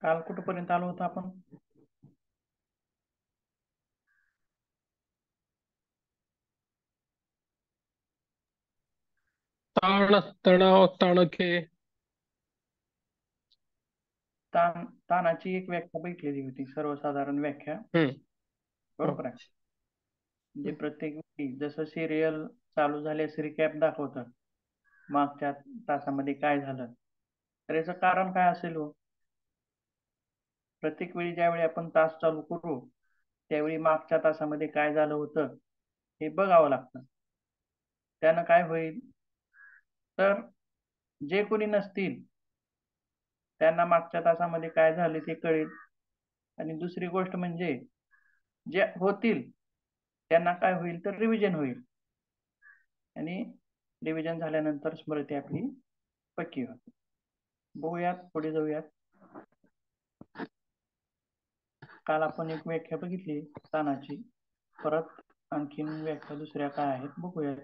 काल कुठपर्यंत आलो होतो आपण? ताण तणाव ताणके. ताणाची एक व्याख्या भेटलेली होती, सर्वसाधारण व्याख्या. हम्म. हो. बरोबर आहे. म्हणजे प्रत्येक वेळी जसं सिरियल चालू झाल्यास रिकॅप दाखवतं मागच्या तासामध्ये काय झालं, तर याचं कारण काय असेल हो? प्रत्येक वेळी ज्यावेळी आपण तास चालू करू त्यावेळी मागच्या तासामध्ये काय झालं होतं हे बघावं लागतं. त्यानं काय होईल, तर जे कोणी नसतील त्यांना मागच्या तासामध्ये काय झाले ते कळेल. आणि दुसरी गोष्ट म्हणजे जे होतील त्यांना काय होईल, तर रिव्हिजन होईल. आणि रिव्हिजन झाल्यानंतर स्मृती आपली पक्की होते. बघूयात, पुढे जाऊयात. काल आपण एक व्याख्या बघितली ताणाची. परत आणखीन व्याख्या दुसऱ्या काय आहेत बघूयात.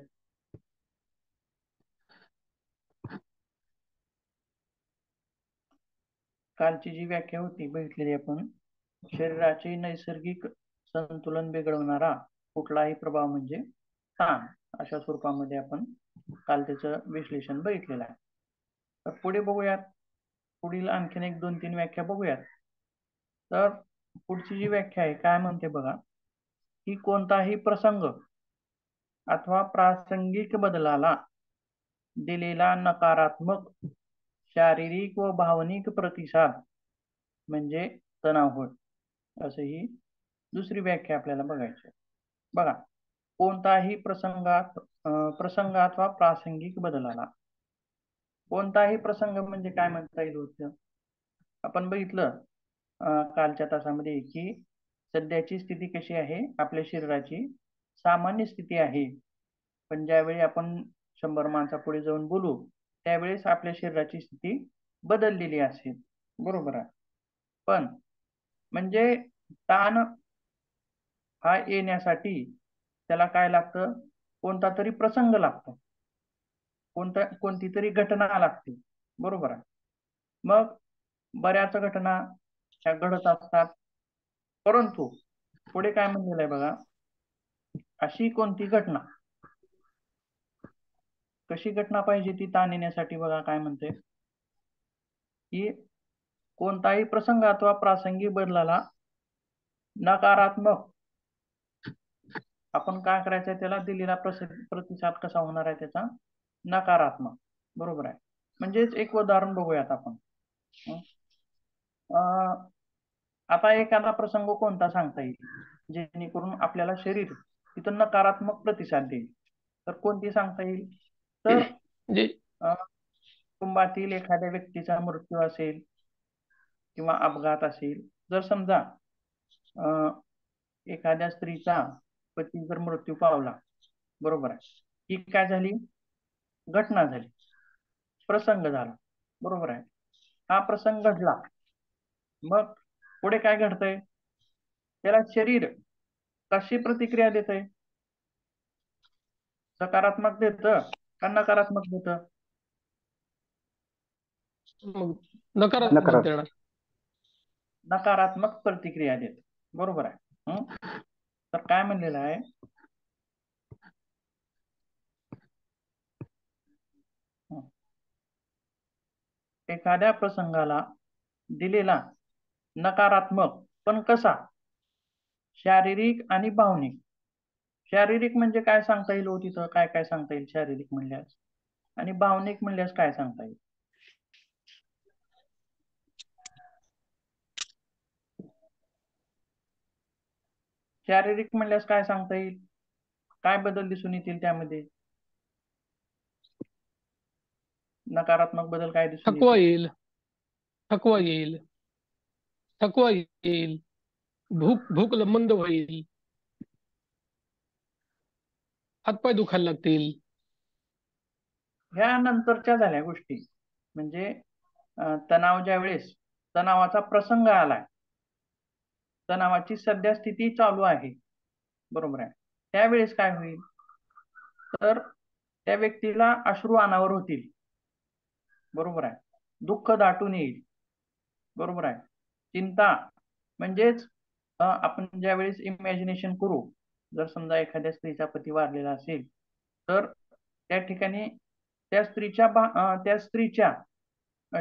कालची जी व्याख्या होती बघितलेली आपण, शरीराचे नैसर्गिक संतुलन बिघडवणारा कुठलाही प्रभाव म्हणजे ताण, अशा स्वरूपामध्ये आपण काल त्याचं विश्लेषण बघितलेलं आहे. तर पुढे बघूयात, पुढील आणखीन एक 2-3 व्याख्या बघूयात. तर पुढची जी व्याख्या आहे काय म्हणते बघा, की कोणताही प्रसंग अथवा प्रासंगिक बदलाला दिलेला नकारात्मक शारीरिक व भावनिक प्रतिसाद म्हणजे तणाव होय. असं ही दुसरी व्याख्या आपल्याला बघायची आहे. बघा, कोणताही प्रसंग अथवा प्रासंगिक बदलाला. कोणताही प्रसंग म्हणजे काय म्हणता येईल होतं? आपण बघितलं कालच्या तासामध्ये की सध्याची स्थिती कशी आहे, आपल्या शरीराची सामान्य स्थिती आहे. पण ज्यावेळी आपण 100 माणसापुढे जाऊन बोलू त्यावेळेस आपल्या शरीराची स्थिती बदललेली असेल. बरोबर आहे. पण म्हणजे ताण हा येण्यासाठी त्याला काय लागतं, कोणता तरी प्रसंग लागतो, कोणती तरी घटना लागते. बरोबर आहे. मग बऱ्याच घटना ह्या घडत असतात, परंतु पुढे काय म्हणलेलं आहे बघा, अशी कोणती घटना, कशी घटना पाहिजे ती ताण येण्यासाठी. बघा काय म्हणते, की कोणताही प्रसंग अथवा प्रासंगिक बदलाला नकारात्मक, आपण काय करायचंय, त्याला दिलेला प्रतिसाद कसा होणार आहे, त्याचा नकारात्मक. बरोबर आहे. म्हणजेच एक उदाहरण बघूयात आपण. आता एखादा प्रसंग कोणता सांगता येईल जेणेकरून आपल्याला शरीर तिथं नकारात्मक प्रतिसाद देईल, तर कोणती सांगता येईल? तर जे कुटुंबातील एखाद्या व्यक्तीचा मृत्यू असेल किंवा अपघात असेल. जर समजा एखाद्या स्त्रीचा पती जर मृत्यू पावला, बरोबर आहे, ही काय झाली, घटना झाली, प्रसंग झाला. बरोबर आहे. हा प्रसंग घडला, मग पुढे काय घडतंय, त्याला शरीर कशी प्रतिक्रिया देत आहे, सकारात्मक देतं का नकारात्मक देतं? मग नकारात्मक देणार. नकारात्मक प्रतिक्रिया देत. बरोबर आहे. तर काय म्हणलेलं आहे, एखाद्या प्रसंगाला दिलेला नकारात्मक पण कसा, शारीरिक आणि भावनिक. शारीरिक म्हणजे काय सांगता येईल हो, तिथं काय काय सांगता येईल शारीरिक म्हणल्यास, आणि भावनिक म्हणल्यास काय सांगता येईल? शारीरिक म्हणल्यास काय सांगता येईल, काय बदल दिसून येतील त्यामध्ये, नकारात्मक बदल काय दिसून थकवा येतील? येईल. थकवा येईल. थकवा येईल. भूक भूक मंद होईल. हातपाय दुखायला लागतील. ह्या नंतरच्या झाल्या गोष्टी. म्हणजे तणाव, ज्या वेळेस तणावाचा प्रसंग आलाय, तणावाची सध्या स्थिती चालू आहे, बरोबर आहे, त्यावेळेस काय होईल, तर त्या व्यक्तीला अश्रू अनावर होतील. बरोबर आहे. दुःख दाटून येईल. बरोबर आहे. चिंता म्हणजेच आपण ज्यावेळेस इमॅजिनेशन करू, जर समजा एखाद्या स्त्रीचा पती वारलेला असेल, तर त्या ठिकाणी त्या स्त्रीच्या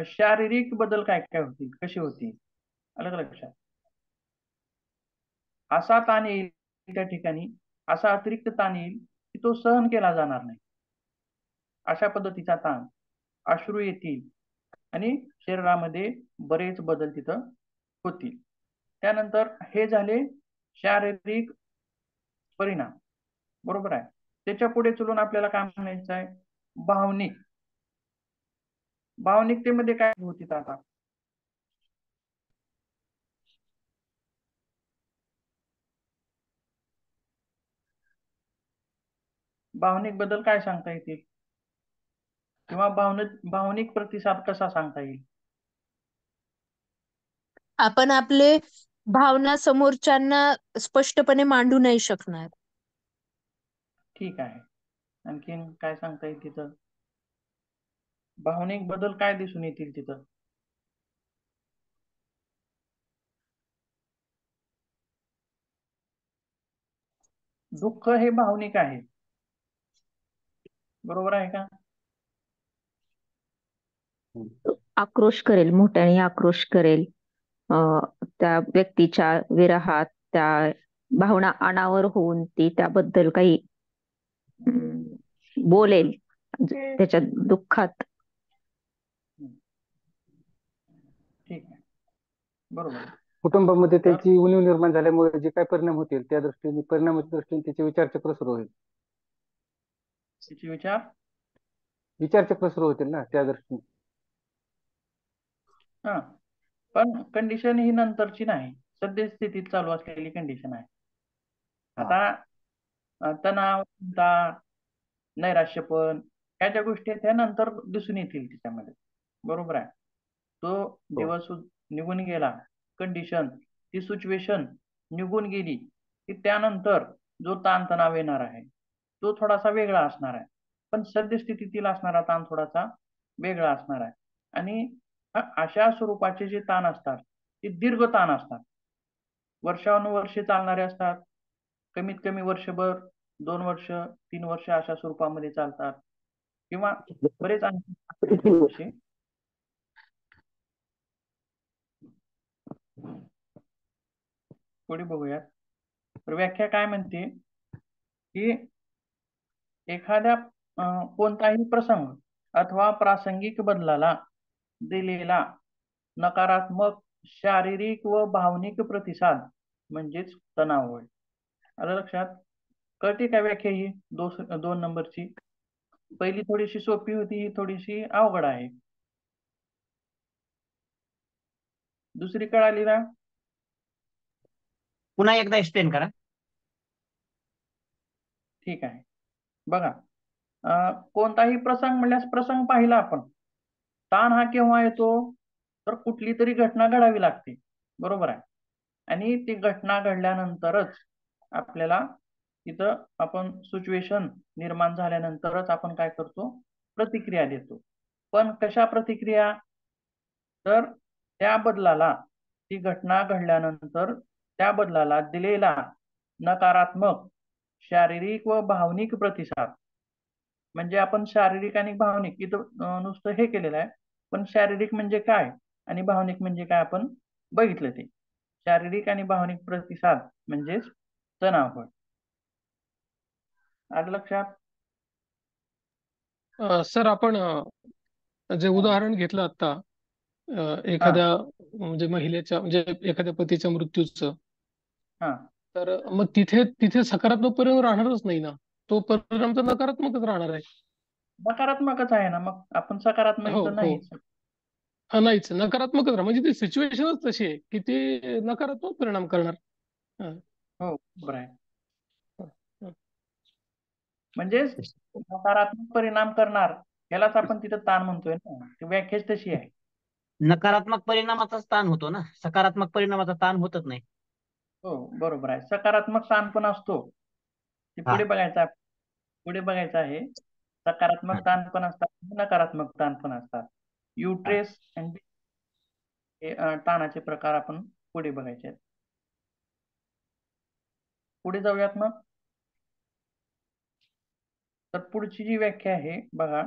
शारीरिक बदल काय काय होतील, कशी होतील, अलग लक्षात. असा ताण येईल त्या ठिकाणी, असा अतिरिक्त ताण येईल की तो सहन केला जाणार नाही. अशा पद्धतीचा ताण, अश्रू येतील आणि शरीरामध्ये बरेच बदल तिथं होतील. त्यानंतर हे झाले शारीरिक परिणाम, बरोबर आहे. त्याच्या पुढे चलून आपल्याला काय म्हणायचं आहे, भावनिक. भावनिकतेमध्ये काय होती आता, भावनिक बदल काय सांगता येतील, किंवा भावनिक प्रतिसाद कसा सांगता येईल. आपण आपले भावना समोरच्यांना स्पष्टपणे मांडू नाही शकणार. ठीक आहे, आणखीन काय सांगता येईल तिथं, भावनिक बदल काय दिसून येतील तिथं. दुःख हे भावनिक आहे, बरोबर आहे का. आक्रोश करेल, मोठ्याने आक्रोश करेल, त्या व्यक्तीच्या विरहात त्या भावना अनावर होऊन ती त्याबद्दल काही बोलेल त्याच्या दुःखात. ठीक आहे, बरोबर. कुटुंबामध्ये त्यांची उणीव निर्माण झाल्यामुळे जे काय परिणाम होतील त्या दृष्टीने, परिणामाच्या दृष्टीने त्याचे विचारचक्र सुरू होईल. त्याचे विचारचक्र सुरू होतील ना त्या दृष्टीने. हा, पण कंडिशन ही नंतरची नाही, सद्यस्थितीत चालू असलेली कंडिशन आहे. आता तणाव, चिंता, नैराश्यपण ह्या ज्या गोष्टी आहेत त्या नंतर दिसून येतील तिच्यामध्ये, बरोबर आहे. तो दिवस निघून गेला, कंडिशन, ती सिच्युएशन निघून गेली की त्यानंतर जो ताणतणाव येणार आहे तो थोडासा वेगळा असणार आहे. पण सद्यस्थितीतील असणारा ताण थोडासा वेगळा असणार आहे. आणि अशा स्वरूपाचे जे ताण असतात ते दीर्घ ताण असतात, वर्षानुवर्षे चालणारे असतात, कमीत कमी वर्षभर, 2 वर्ष, 3 वर्ष अशा स्वरूपामध्ये चालतात, किंवा बरेच आणखी. पुढे बघूयात. तर व्याख्या काय म्हणते की एखाद्या कोणताही प्रसंग अथवा प्रासंगिक बदलाला दिलेला नकारात्मक शारीरिक व भावनिक प्रतिसाद म्हणजेच तणाव होय. आलं लक्षात. कळते का व्याख्या ही 2 नंबरची. पहिली थोडीशी सोपी होती, ही थोडीशी अवघड आहे. दुसरी कळाली ना. पुन्हा एकदा एक्सप्लेन करा. ठीक आहे, बघा. कोणताही प्रसंग म्हणल्यास प्रसंग पाहिला आपण. ताण हा केव्हा येतो, तर कुठली तरी घटना घडावी लागते, बरोबर आहे. आणि ती घटना घडल्यानंतरच आपल्याला तिथं आपण सिच्युएशन निर्माण झाल्यानंतरच आपण काय करतो, प्रतिक्रिया देतो. पण कशा प्रतिक्रिया, तर त्या बदलाला, ती घटना घडल्यानंतर त्या बदलाला दिलेला नकारात्मक शारीरिक व भावनिक प्रतिसाद. म्हणजे आपण शारीरिक आणि भावनिक इथं नुसतं हे केलेलं आहे, पण शारीरिक म्हणजे काय आणि भावनिक म्हणजे काय आपण बघितलं. ते शारीरिक आणि भावनिक प्रतिसाद म्हणजेच तणाव होय. आलं लक्षात. सर आपण जे उदाहरण घेतलं आता, एखाद्या म्हणजे महिलेच्या, म्हणजे एखाद्या पतीच्या मृत्यूचं, हा, तर मग तिथे तिथे सकारात्मक परिणाम राहणारच नाही ना, तो परिणाम तर नकारात्मकच राहणार आहे. नकारात्मकच आहे ना, मग आपण सकारात्मक हो इथं हो, नाही. हा नाहीच, नकारात्मकच राहणार. म्हणजे ती सिच्युएशनच तशी आहे की ती नकारात्मक परिणाम करणार. हो, बरोबर आहे. हं. म्हणजेच नकारात्मक परिणाम करणार यालाच आपण तिथं ताण म्हणतोय ना, ती व्याख्याच तशी आहे. नकारात्मक परिणामाचाच ताण होतो ना, सकारात्मक परिणामाचा ताण होतच नाही. हो, बरोबर आहे. सकारात्मक ताण पण असतो, ते पुढे बघायचं, पुढे बघायचं आहे. सकारात्मक ताण पण असतात, नकारात्मक ताण पण असतात. युट्रेस अँड हे ताणाचे प्रकार आपण पुढे बघायचे आहेत. पुढे जाऊयात मग. तर पुढची जी व्याख्या आहे बघा,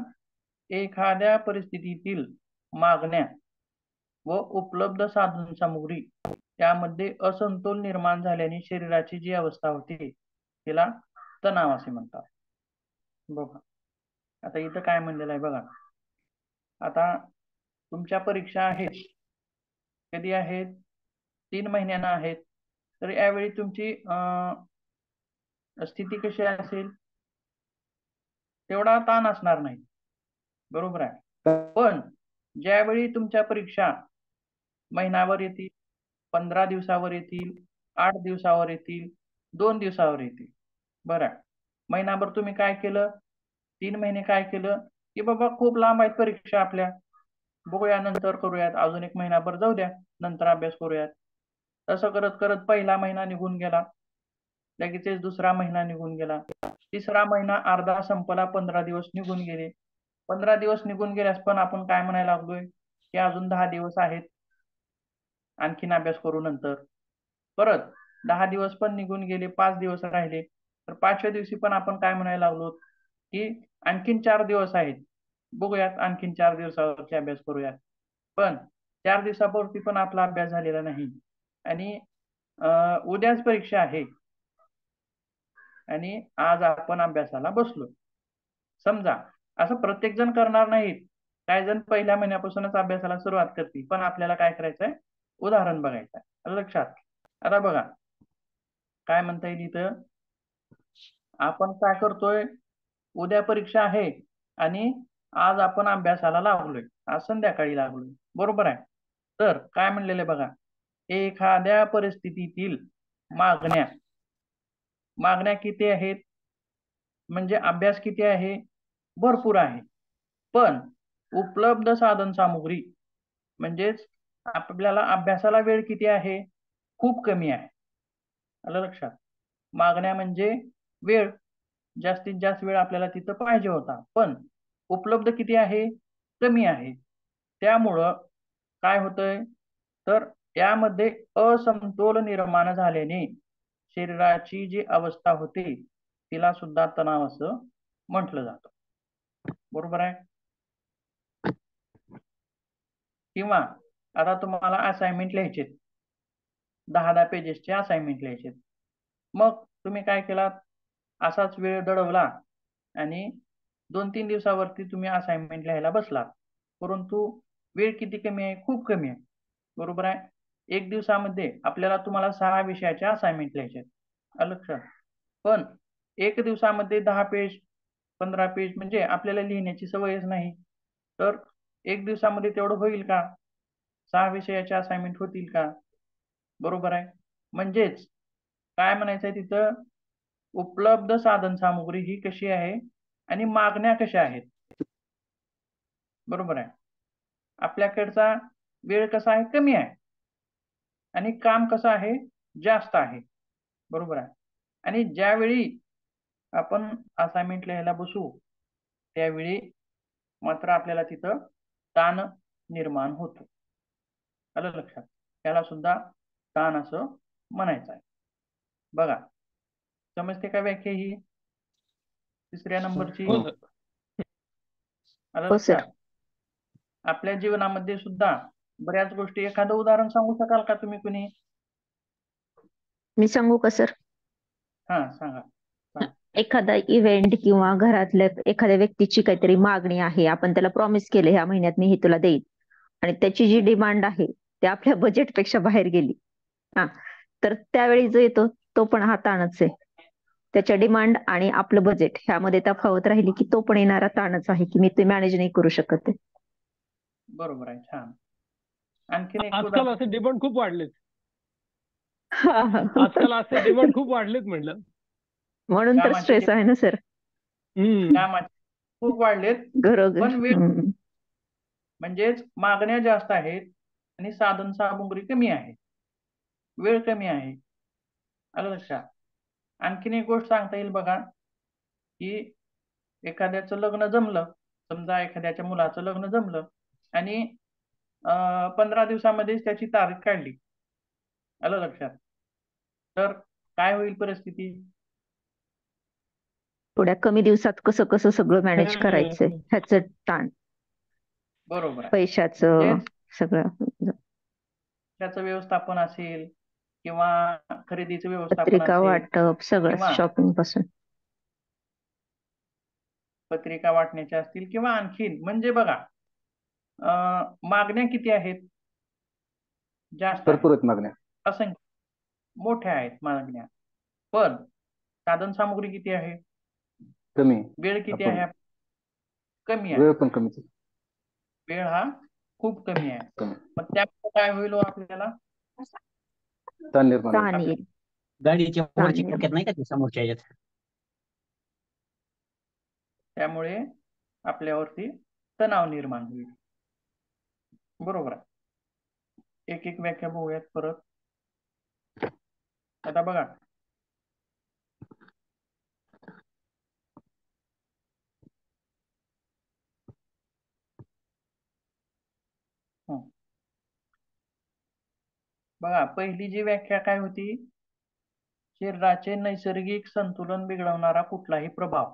एखाद्या परिस्थितीतील मागण्या व उपलब्ध साधन सामुग्री त्यामध्ये असमतोल निर्माण झाल्याने शरीराची जी अवस्था होती तिला तणाव असे म्हणतात. बघा आता इथं काय म्हणलेलं आहे बघा. आता तुमच्या परीक्षा आहेत, कधी आहेत? 3 महिन्यांना आहेत. तर यावेळी तुमची स्थिती कशी असेल? तेवढा ताण असणार नाही, बरोबर आहे. पण ज्यावेळी तुमच्या परीक्षा महिनाभर येतील, 15 दिवसावर येतील, 8 दिवसावर येतील, 2 दिवसावर येतील, बरं. महिनाभर तुम्ही काय केलं? 3 महिने काय केलं की बाबा खूप लांब आहेत परीक्षा आपल्या, बघूया नंतर करूयात, अजून 1 महिनाभर जाऊ द्या, नंतर अभ्यास करूयात. तसं करत करत पहिला महिना निघून गेला, लगेचच दुसरा महिना निघून गेला, तिसरा महिना अर्धा संपला, 15 दिवस निघून गेले. 15 दिवस निघून गेल्यास पण आपण काय म्हणायला लागलोय की अजून 10 दिवस आहेत, आणखीन अभ्यास करू नंतर. परत 10 दिवस पण निघून गेले, 5 दिवस राहिले, तर 5व्या दिवशी पण आपण काय म्हणायला लागलो की आणखीन 4 दिवस आहेत, बघूयात आणखीन 4 दिवसावरती अभ्यास करूयात. पण 4 दिवसापुरती पण आपला अभ्यास झालेला नाही आणि उद्याच परीक्षा आहे आणि आज आपण अभ्यासाला बसलो. समजा असं प्रत्येक जण करणार नाहीत, काही जण पहिल्या महिन्यापासूनच अभ्यासाला सुरुवात करतील. पण आपल्याला काय करायचंय? उदाहरण बघायचं आहे. लक्षात. आता बघा काय म्हणता येईल इथं. आपण काय करतोय? उद्या परीक्षा आहे आणि आज आपण अभ्यासाला लागलोय, आज संध्याकाळी लागलोय, बरोबर आहे. तर काय म्हणलेले बघा, एखाद्या परिस्थितीतील मागण्या किती आहेत? म्हणजे अभ्यास किती आहे? भरपूर आहे. पण उपलब्ध साधन सामुग्री म्हणजेच आपल्याला अभ्यासाला वेळ किती आहे? खूप कमी आहे. आलं लक्षात. मागण्या म्हणजे वेळ, जास्तीत जास्त वेळ आपल्याला तिथं पाहिजे होता, पण उपलब्ध किती आहे? कमी आहे. त्यामुळं काय होतंय, तर यामध्ये असमतोल निर्माण झाल्याने शरीराची जी अवस्था होती तिला सुद्धा तणाव असं म्हटलं जातं, बरोबर आहे. किंवा आता तुम्हाला असाइनमेंट लिहायचे, 10-10 पेजेसचे असाइनमेंट लिहायचे. मग तुम्ही काय केलात? असाच वेळ दडवला आणि 2-3 दिवसावरती तुम्ही असाइनमेंट लिहायला बसलात, परंतु वेळ किती कमी आहे? खूप कमी आहे, बरोबर आहे. 1 दिवसामध्ये आपल्याला तुम्हाला 6 विषयाचे असाइनमेंट लिहायचे आहेत, लक्षात. पण 1 दिवसामध्ये 10 पेज 15 पेज म्हणजे आपल्याला लिहिण्याची सवयच नाही. तर 1 दिवसामध्ये तेवढं होईल का? 6 विषयाचे असाइनमेंट होतील का? बरोबर आहे. म्हणजेच काय म्हणायचं आहे तिथं, उपलब्ध साधन सामुग्री ही कशी आहे आणि मागण्या कशा आहेत, बरोबर आहे. आपल्याकडचा वेळ कसा आहे? कमी आहे आणि काम कसं आहे? जास्त आहे, बरोबर आहे. आणि ज्यावेळी आपण असाइनमेंट लिहायला बसू त्यावेळी मात्र आपल्याला तिथं ताण निर्माण होतो. आलं लक्षात. त्याला सुद्धा ताण असं म्हणायचं आहे. बघा समजते का व्याख्या ही 3ऱ्या नंबरची? हो सर. आलं हो सर. लक्षात. आपल्या जीवनामध्ये सुद्धा बऱ्याच गोष्टी, एखादं उदाहरण सांगू शकाल का तुम्ही कुणी? मी सांगू का सर? हा सांगा. एखादा इव्हेंट किंवा घरातल्या एखाद्या व्यक्तीची काहीतरी मागणी आहे, आपण त्याला प्रॉमिस केलं ह्या महिन्यात मी हे तुला देईन, आणि त्याची जी डिमांड आहे ती आपल्या बजेटपेक्षा बाहेर गेली, हा, तर त्यावेळी जो येतो तो पण हा ताणच आहे. त्याच्या डिमांड आणि आपलं बजेट ह्यामध्ये तफावत राहिली की तो पण येणारा ताणच आहे की मी ते मॅनेज नाही करू शकत. बरोबर आहे, छान. आणखीन एक आजकाल असे डिमांड खूप वाढलेत. म्हणून आजकाल असे डिमांड खूप वाढलेत म्हटलं. तर स्ट्रेस आहे ना सर. कामाचे खूप वाढलेत, पण वेळ म्हणजेच मागण्या जास्त आहेत आणि साधन सामुग्री कमी आहे, वेळ कमी आहे. आलं लक्षात. आणखीन एक गोष्ट सांगता येईल बघा, की एखाद्याचं लग्न जमलं, समजा एखाद्याच्या मुलाचं लग्न जमलं आणि 15 दिवसामध्येच त्याची तारीख काढली, आलं लक्षात, तर काय होईल परिस्थिती? थोड्या कमी दिवसात कसं कसं सगळं मॅनेज करायचंय ह्याचं ताण, बरोबर आहे. पैशाचं म्हणजेच सगळं, त्याचं व्यवस्थापन असेल किंवा खरेदीचं व्यवस्थापन पत्रिका असेल वाटप सगळं किंवा शॉपिंग पासून. पत्रिका वाटण्याच्या असतील किंवा आणखीन, म्हणजे बघा मागण्या किती आहेत? जास्त भरपूर आहेत, आहेत मागण्या. असंख्य मोठ्या आहेत मागण्या. पण साधन सामुग्री किती आहे? कमी. वेळ किती आपण आहे? कमी आहे. वेळ पण कमीच आहे. वेळ हा खूप कमी आहे. कमी. मग त्यामुळे काय होईल हो आपल्याला? ताण निर्माण होईल. ताण येईल. गाडीच्या वरची ताण खोक्यात नाही का ते समोरच्या ह्याच्यात? त्यामुळे आपल्यावरती तणाव निर्माण होईल. बरोबर आहे. एक एक व्याख्या बघूयात परत. आता बघा, बघा पहिली जी व्याख्या काय होती? शरीराचे नैसर्गिक संतुलन बिघडवणारा कुठलाही प्रभाव,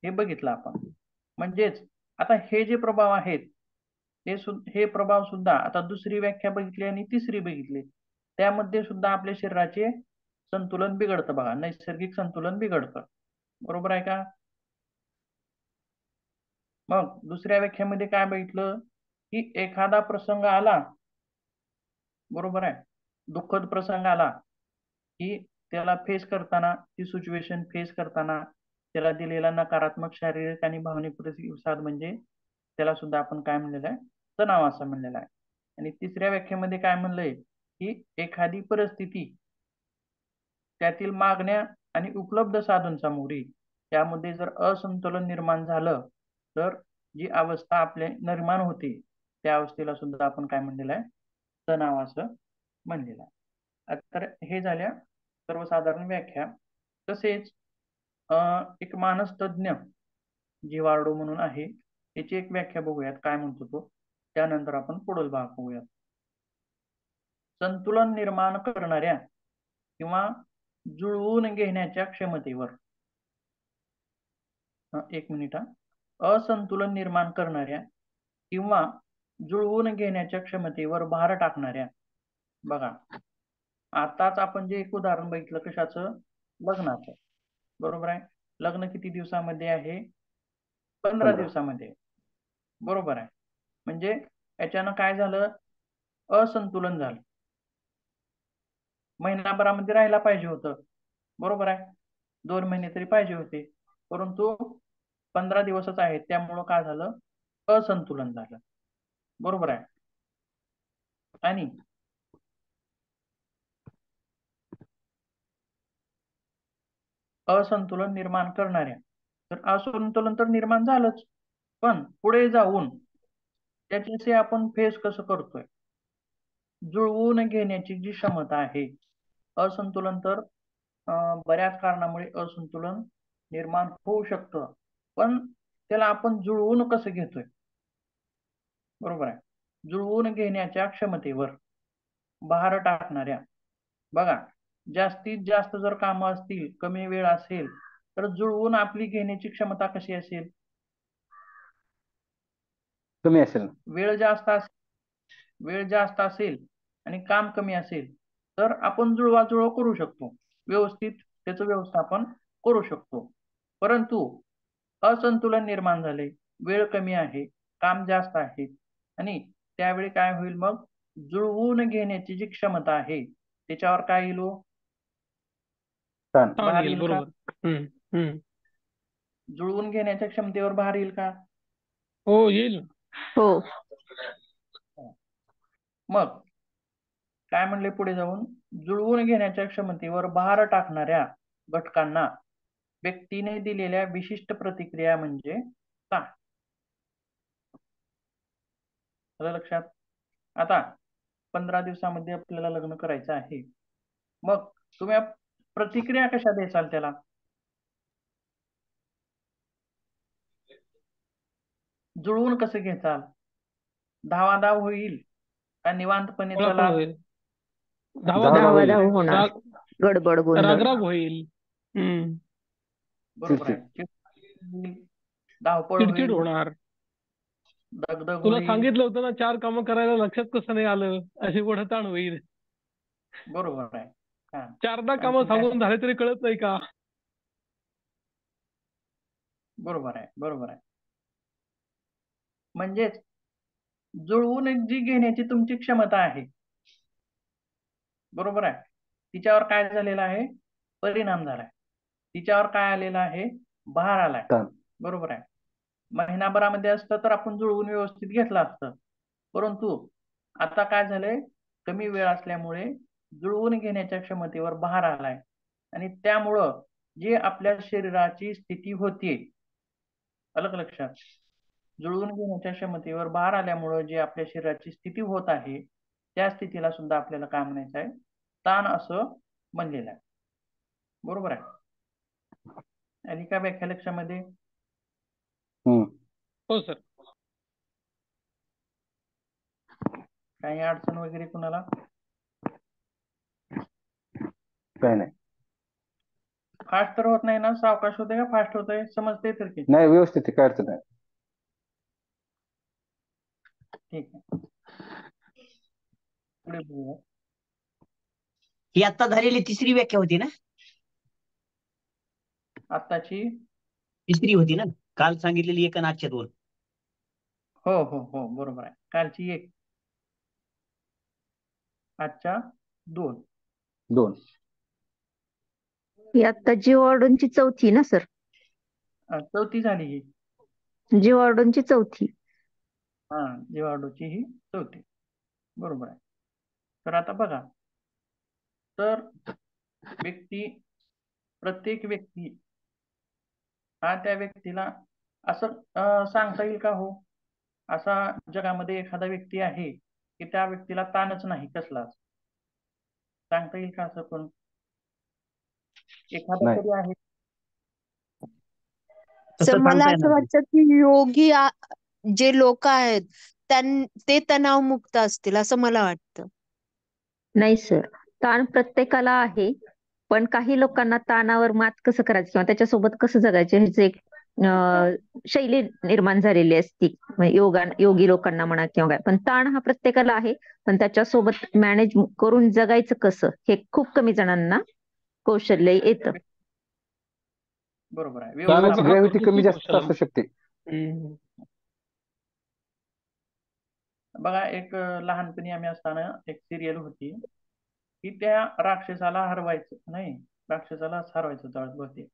हे बघितलं आपण. म्हणजेच आता हे जे प्रभाव आहेत हे प्रभाव सुद्धा, आता दुसरी व्याख्या बघितली आणि तिसरी बघितली, त्यामध्ये सुद्धा आपल्या शरीराचे संतुलन बिघडतं. बघा, नैसर्गिक संतुलन बिघडतं. बरोबर आहे का? मग दुसऱ्या व्याख्यामध्ये काय बघितलं की एखादा प्रसंग आला, बरोबर आहे, दुःखद प्रसंग आला की त्याला फेस करताना, ती सिच्युएशन फेस करताना त्याला दिलेला नकारात्मक शारीरिक आणि भावनिक प्रतिसाद म्हणजे त्याला सुद्धा आपण काय म्हणलेलं आहे? तणाव असं म्हणलेलं आहे. आणि तिसऱ्या व्याख्येमध्ये काय म्हणलंय की एखादी परिस्थिती, त्यातील मागण्या आणि उपलब्ध साधन सामुग्री यामध्ये जर असंतुलन निर्माण झालं तर जी अवस्था आपल्या निर्माण होते त्या अवस्थेला सुद्धा आपण काय म्हणलेलं आहे? तणाव असं म्हणलेलं आहे. तर हे झाल्या सर्वसाधारण व्याख्या. तसेच एक मानसतज्ञ जिवार्डो म्हणून आहे, त्याची एक व्याख्या बघूयात काय म्हणतो तो, त्यानंतर आपण पुढील भाग बघूयात. संतुलन निर्माण करणाऱ्या किंवा जुळवून घेण्याच्या क्षमतेवर, एक मिनिट हा, असंतुलन निर्माण करणाऱ्या किंवा जुळवून घेण्याच्या क्षमतेवर भार टाकणाऱ्या. बघा, आताच आपण जे एक उदाहरण बघितलं कशाचं? लग्नाचं. बरोबर आहे. लग्न किती दिवसामध्ये आहे? 15 15. दिवसामध्ये. बरोबर आहे. म्हणजे याच्यानं काय झालं? असंतुलन झालं. महिनाभरामध्ये राहायला पाहिजे होतं, बरोबर आहे, 2 महिने तरी पाहिजे होते, परंतु 15 दिवसच आहेत, त्यामुळं काय झालं? असंतुलन झालं. बरोबर आहे. आणि असंतुलन निर्माण करणाऱ्या, तर असंतुलन तर निर्माण झालंच, पण पुढे जाऊन त्याच्याशी आपण फेस कसं करतोय? जुळवून घेण्याची जी क्षमता आहे, असंतुलन तर बऱ्याच कारणामुळे असंतुलन निर्माण होऊ शकतं, पण त्याला आपण जुळवून कसं घेतोय? बरोबर आहे. जुळवून घेण्याच्या क्षमतेवर भार टाकणाऱ्या. बघा, जास्तीत जास्त जर कामं असतील, कमी वेळ असेल, तर जुळवून आपली घेण्याची क्षमता कशी असेल? कमी असेल ना. वेळ जास्त असेल आणि काम कमी असेल तर आपण जुळवाजुळव करू शकतो, व्यवस्थित त्याचं व्यवस्थापन करू शकतो. परंतु असंतुलन निर्माण झाले, वेळ कमी आहे, काम जास्त आहे, आणि त्यावेळी काय होईल? मग जुळवून घेण्याची जी क्षमता आहे त्याच्यावर काय येईल? ताण. ताण भार येईल. येईल का? बरोबर. जुळवून घेण्याच्या क्षमतेवर भार येईल का? हो, येईल. हो. मग काय म्हणले पुढे जाऊन? जुळवून घेण्याच्या क्षमतेवर भार टाकणाऱ्या घटकांना व्यक्तीने दिलेल्या विशिष्ट प्रतिक्रिया म्हणजे काय? आलं लक्षात? आता 15 दिवसामध्ये आपल्याला लग्न करायचं आहे, मग तुम्ही प्रतिक्रिया कशा द्याल त्याला? जुळवून कसं घेताल? धावाधाव होईल का निवांतपणे पळापळ चला? होईल, धावा धावा धाव होईल. होईल, धावाधाव होणार, राग गडबड गोंधळ. रागराग होईल, बरोबर आहे. होईल, धावपळ चिडचिड होईल, होणार. दगदग तुला होईल. सांगितलं होतं ना 4 कामं करायला, लक्षात कसं नाही आलं, अशी ओढताण होईल. बरोबर आहे. हा. 4दा कामं आणखीन काय? सांगून झाले तरी कळत नाही का? बरोबर आहे, बरोबर आहे. म्हणजेच जुळवून जी घेण्याची तुमची क्षमता आहे, बरोबर आहे, तिच्यावर काय झालेला आहे? परिणाम झालाय. तिच्यावर काय आलेला आहे? भार आलाय. ताण. बरोबर आहे. महिनाभरामध्ये असतं तर आपण जुळवून व्यवस्थित घेतलं असतं, परंतु आता काय झालंय? कमी वेळ असल्यामुळे जुळवून घेण्याच्या क्षमतेवर भार आलाय आणि त्यामुळं जी आपल्या शरीराची स्थिती होती, आलं का लक्षात? जुळवून घेण्याच्या क्षमतेवर भार आल्यामुळं जी आपल्या शरीराची स्थिती होत आहे, त्या स्थितीला सुद्धा आपल्याला काय म्हणायचं आहे? ताण असं म्हणलेलं आहे. बरोबर आहे. आणि काय व्याख्या लक्षामध्ये? हो सर. काही अडचण वगैरे कुणाला? काय नाही. फास्ट तर होत नाही ना? सावकाश होते का फास्ट होतंय? समजते तर की? नाही, व्यवस्थित आहे, काय अडचण नाही. ठीक आहे. पुढे बघूया. ही आता झालेली तिसरी व्याख्या होती ना? आत्ताची तिसरी होती ना? काल सांगितलेली 1 आणि आजच्या 2. हो हो हो, बरोबर आहे. कालची 1, आजच्या 2. 2. ही आता जीवार्डूनची चौथी ना सर? चौथी झाली ही. जीवार्डूनची चौथी. हा, जीवाडूची ही चौथी. बरोबर आहे. तर आता बघा, तर प्रत्येक व्यक्ती हा त्या व्यक्तीला असं सांगता येईल का हो, असा जगामध्ये एखादा व्यक्ती आहे की त्या व्यक्तीला ताणच नाही कसलाच? सांगता येईल का असं कोण? एखादा नाही. तरी आहे? सर तसं मला सांगता असं येणार नाही. वाटतं की जे लोक आहेत ते तणावमुक्त असतील असं मला वाटतं. नाही सर, ताण प्रत्येकाला आहे, पण काही लोकांना ताणावर मात कसं करायचं किंवा त्याच्यासोबत कसं जगायचं ह्याची एक शैली निर्माण झालेली असती, योगी लोकांना म्हणा किंवा काय. पण ताण हा प्रत्येकाला आहे, पण त्याच्यासोबत मॅनेज करून जगायचं कसं हे खूप कमी जणांना कौशल्य येतं. बरोबर आहे. ताणाची ग्रॅव्हिटी कमी जास्त कौशल्य. असू शकते. बघा, एक लहानपणी आम्ही असताना एक सिरियल होती की त्या राक्षसाला हरवायचं नाही, राक्षसाला हरवायचं होतं बहुतेक,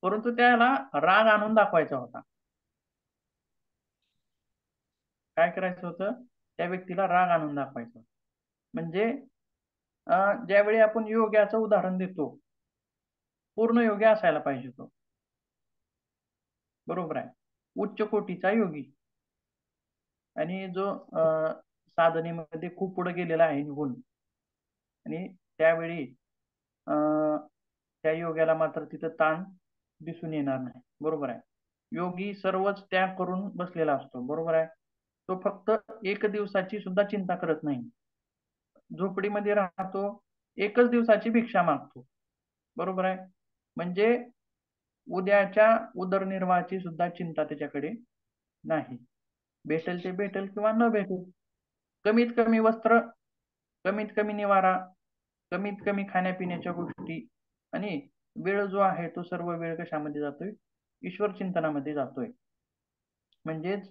परंतु त्याला राग आणून दाखवायचा होता. काय करायचं होतं? त्या व्यक्तीला राग आणून दाखवायचा. म्हणजे ज्यावेळी आपण योग्याचं उदाहरण देतो, पूर्ण योगी असायला पाहिजे तो. बरोबर आहे. उच्च कोटीचा योगी, आणि जो साधनेमध्ये खूप पुढे गेलेला आहे निघून, आणि त्यावेळी त्या योग्याला मात्र तिथं ताण दिसून येणार नाही. बरोबर आहे. योगी सर्वच त्याग करून बसलेला असतो. बरोबर आहे. तो फक्त 1 दिवसाची सुद्धा चिंता करत नाही. झोपडीमध्ये राहतो, 1च दिवसाची भिक्षा मागतो. बरोबर आहे. म्हणजे उद्याच्या उदरनिर्वाहाची सुद्धा चिंता त्याच्याकडे नाही. भेटेल ते भेटेल किंवा न भेटेल, कमीत कमी वस्त्र, कमीत कमी निवारा, कमीत कमी खाण्यापिण्याच्या गोष्टी, आणि वेळ जो आहे तो सर्व वेळ कशामध्ये जातोय? ईश्वर चिंतनामध्ये जातोय. म्हणजेच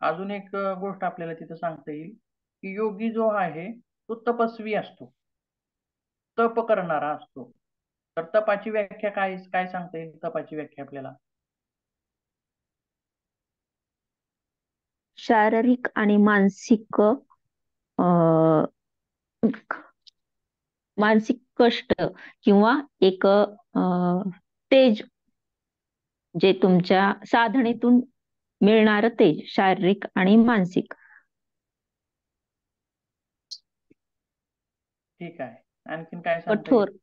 अजून एक गोष्ट आपल्याला तिथं सांगता येईल की योगी जो आहे तो तपस्वी असतो, तप करणारा असतो. तर तपाची व्याख्या काय काय सांगता येईल? तपाची व्याख्या आपल्याला शारीरिक आणि मानसिक कष्ट किंवा एक तेज, जे तुमच्या साधनेतून मिळणारं तेज, शारीरिक आणि मानसिक. ठीक आहे. आणखीन काय सांगता येईल?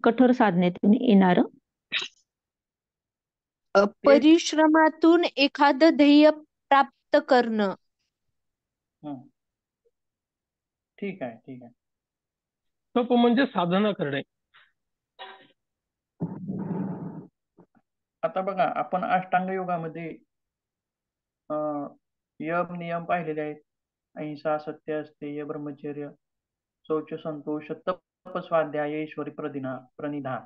कठोर साधनेतून येणारं परिश्रमातून एखादं ध्येय प्राप्त प्राप्त करणं. हम्म. ठीक आहे, ठीक आहे. तप म्हणजे साधना करणे. आता बघा, आपण अष्टांग योगामध्ये यम नियम पाहिलेले आहेत. अहिंसा, सत्य, अस्तेय, ब्रह्मचर्य, शौच, संतोष, तप, स्वाध्याय, ईश्वरी प्रणिधान,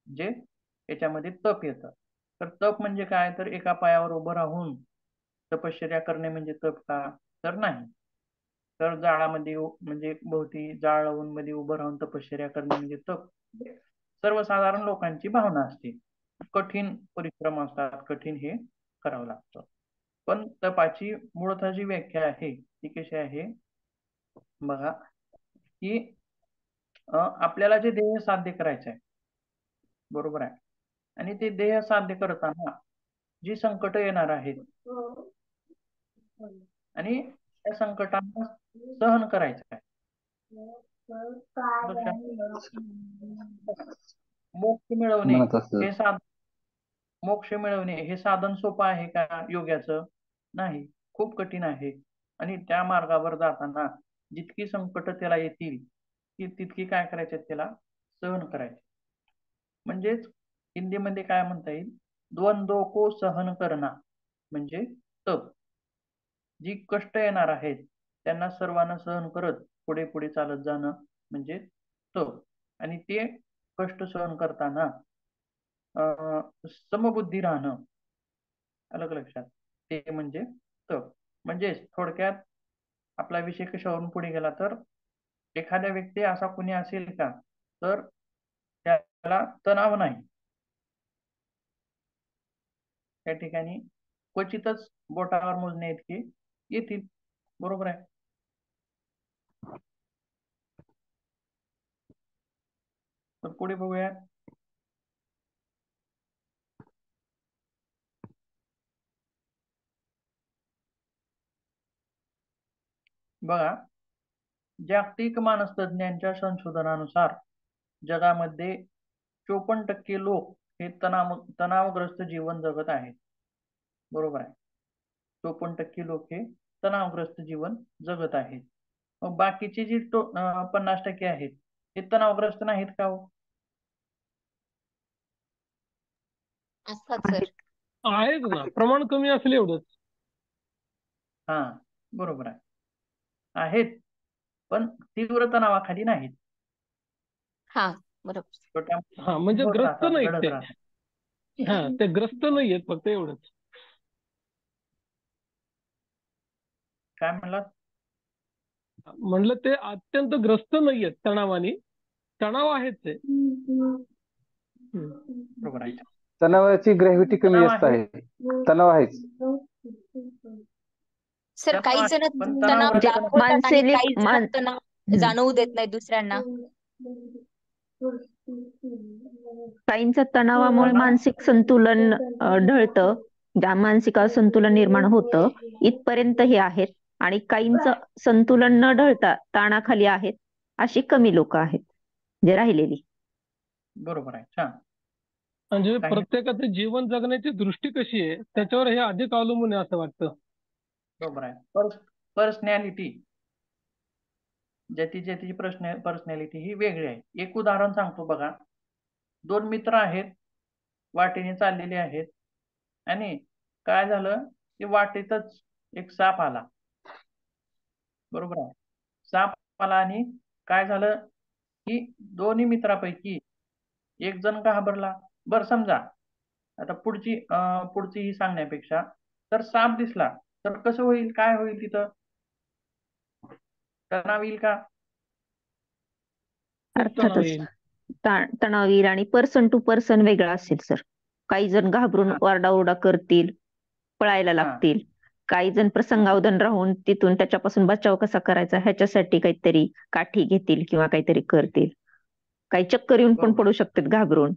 जे याच्यामध्ये तप येतं. तर तप म्हणजे काय, तर एका पायावर उभं राहून तपश्चर्या करणे म्हणजे तप का, तर नाही. तर जाळामध्ये म्हणजे भोवती जाळ लावून मध्ये उभं राहून तपश्चर्या करणे म्हणजे तप सर्वसाधारण लोकांची भावना असते. कठीण परिश्रम असतात, कठीण हे करावं लागतं. पण तपाची मूळतः जी व्याख्या आहे ती कशी आहे बघा, की आपल्याला जे ध्येय साध्य करायचं आहे, बरोबर आहे, आणि ते ध्येय साध्य करताना जी संकट येणार आहेत आणि त्या संकटांना सहन करायचं आहे. मोक्ष मिळवणे म्हणत असत. हे साधन, मोक्ष मिळवणे हे साधन सोपं आहे का योग्याचं? नाही, खूप कठीण आहे. आणि त्या मार्गावर जाताना जितकी संकट त्याला येतील तितकी काय करायचे, त्याला सहन करायचे. म्हणजेच हिंदीमध्ये काय म्हणता येईल, द्वंद्व को सहन करणा म्हणजे तप. जी कष्ट येणार आहेत त्यांना सर्वांना सहन करत पुढे पुढे चालत जाणं म्हणजे तप. आणि ते कष्ट सहन करताना समबुद्धी राहणं, अलग लक्षात, ते म्हणजे तप. म्हणजे थोडक्यात आपला विषय कशावरून पुढे गेला, तर एखाद्या व्यक्ती असा कुणी असेल का तर त्याला तणाव नाही. त्या ठिकाणी क्वचितच बोटावर मोजणे इतके येतील, बरोबर आहे. तर पुढे बघूया. बघा, जागतिक मानसतज्ञांच्या संशोधनानुसार जगामध्ये 54% लोक हे तणावग्रस्त जीवन जगत आहेत, बरोबर आहे. 54% लोक हे तणावग्रस्त जीवन जगत आहेत. मग बाकीचे जे 50% आहेत ते तणावग्रस्त नाहीत का हो? असतात सर. आहेच ना, प्रमाण कमी असेल एवढंच. हा, बरोबर आहे, आहेत, पण तीव्र तणावाखाली नाहीत. हा, बरोबर. छोट्या हा, म्हणजे होत ग्रस्त राहतात, नाहीत घडत ते. राहतात. हा, ते ग्रस्त नाहीयेत, फक्त एवढंच. काय म्हणलात? म्हणलं ते अत्यंत ग्रस्त नाहीयेत तणावानी, तणाव आहेत ते. बरोबर आहे. तणावाची ग्रॅव्हिटी कमी तणाव जास्त आहे, आहे. तणाव आहेच. सर तणाव काही आहे, जण पण तणाव म्हणजे दाखवतात आणि काही जण मान तणाव जाणवू देत नाही दुसऱ्यांना. काहींचं तणावामुळे मानसिक संतुलन ढळतं, मानसिक असंतुलन निर्माण होतं, इथपर्यंत हे आहेत. आणि काहींचं संतुलन न ढळता ताणाखाली आहेत, अशी कमी लोक आहेत जे राहिलेली. बरोबर आहे, छान. म्हणजे काही प्रत्येकाचं जीवन जगण्याची दृष्टी कशी आहे त्याच्यावर हे अधिक अवलंबून आहे असं वाटतं. बरोबर आहे. पर्सनॅलिटी, ज्याची ज्याची पर्सनॅलिटी ही वेगळी आहे. एक उदाहरण सांगतो बघा. 2 मित्र आहेत, वाटेने चाललेले आहेत, आणि काय झालं की वाटेतच एक साप आला, बरोबर आहे. साप आला आणि काय झालं की दोन्ही मित्रापैकी एक जण घाबरला. बर समजा, आता पुढची ही सांगण्यापेक्षा, तर साप दिसला तर कसं होईल, काय होईल, तिथं तणाव येईल का? खूप तणाव अर्थातच येईल. तणाव येईल आणि पर्सन टू पर्सन वेगळा असेल सर. काही जण घाबरून हा, ओरडाओरडा करतील, पळायला हा, लागतील. काही जण हा, प्रसंगावधान राहून तिथून त्याच्यापासून बचाव कसा करायचा ह्याच्यासाठी काहीतरी काठी घेतील किंवा काहीतरी करतील. काही चक्कर येऊन पण बरोबर पडू आहे, शकतात घाबरून.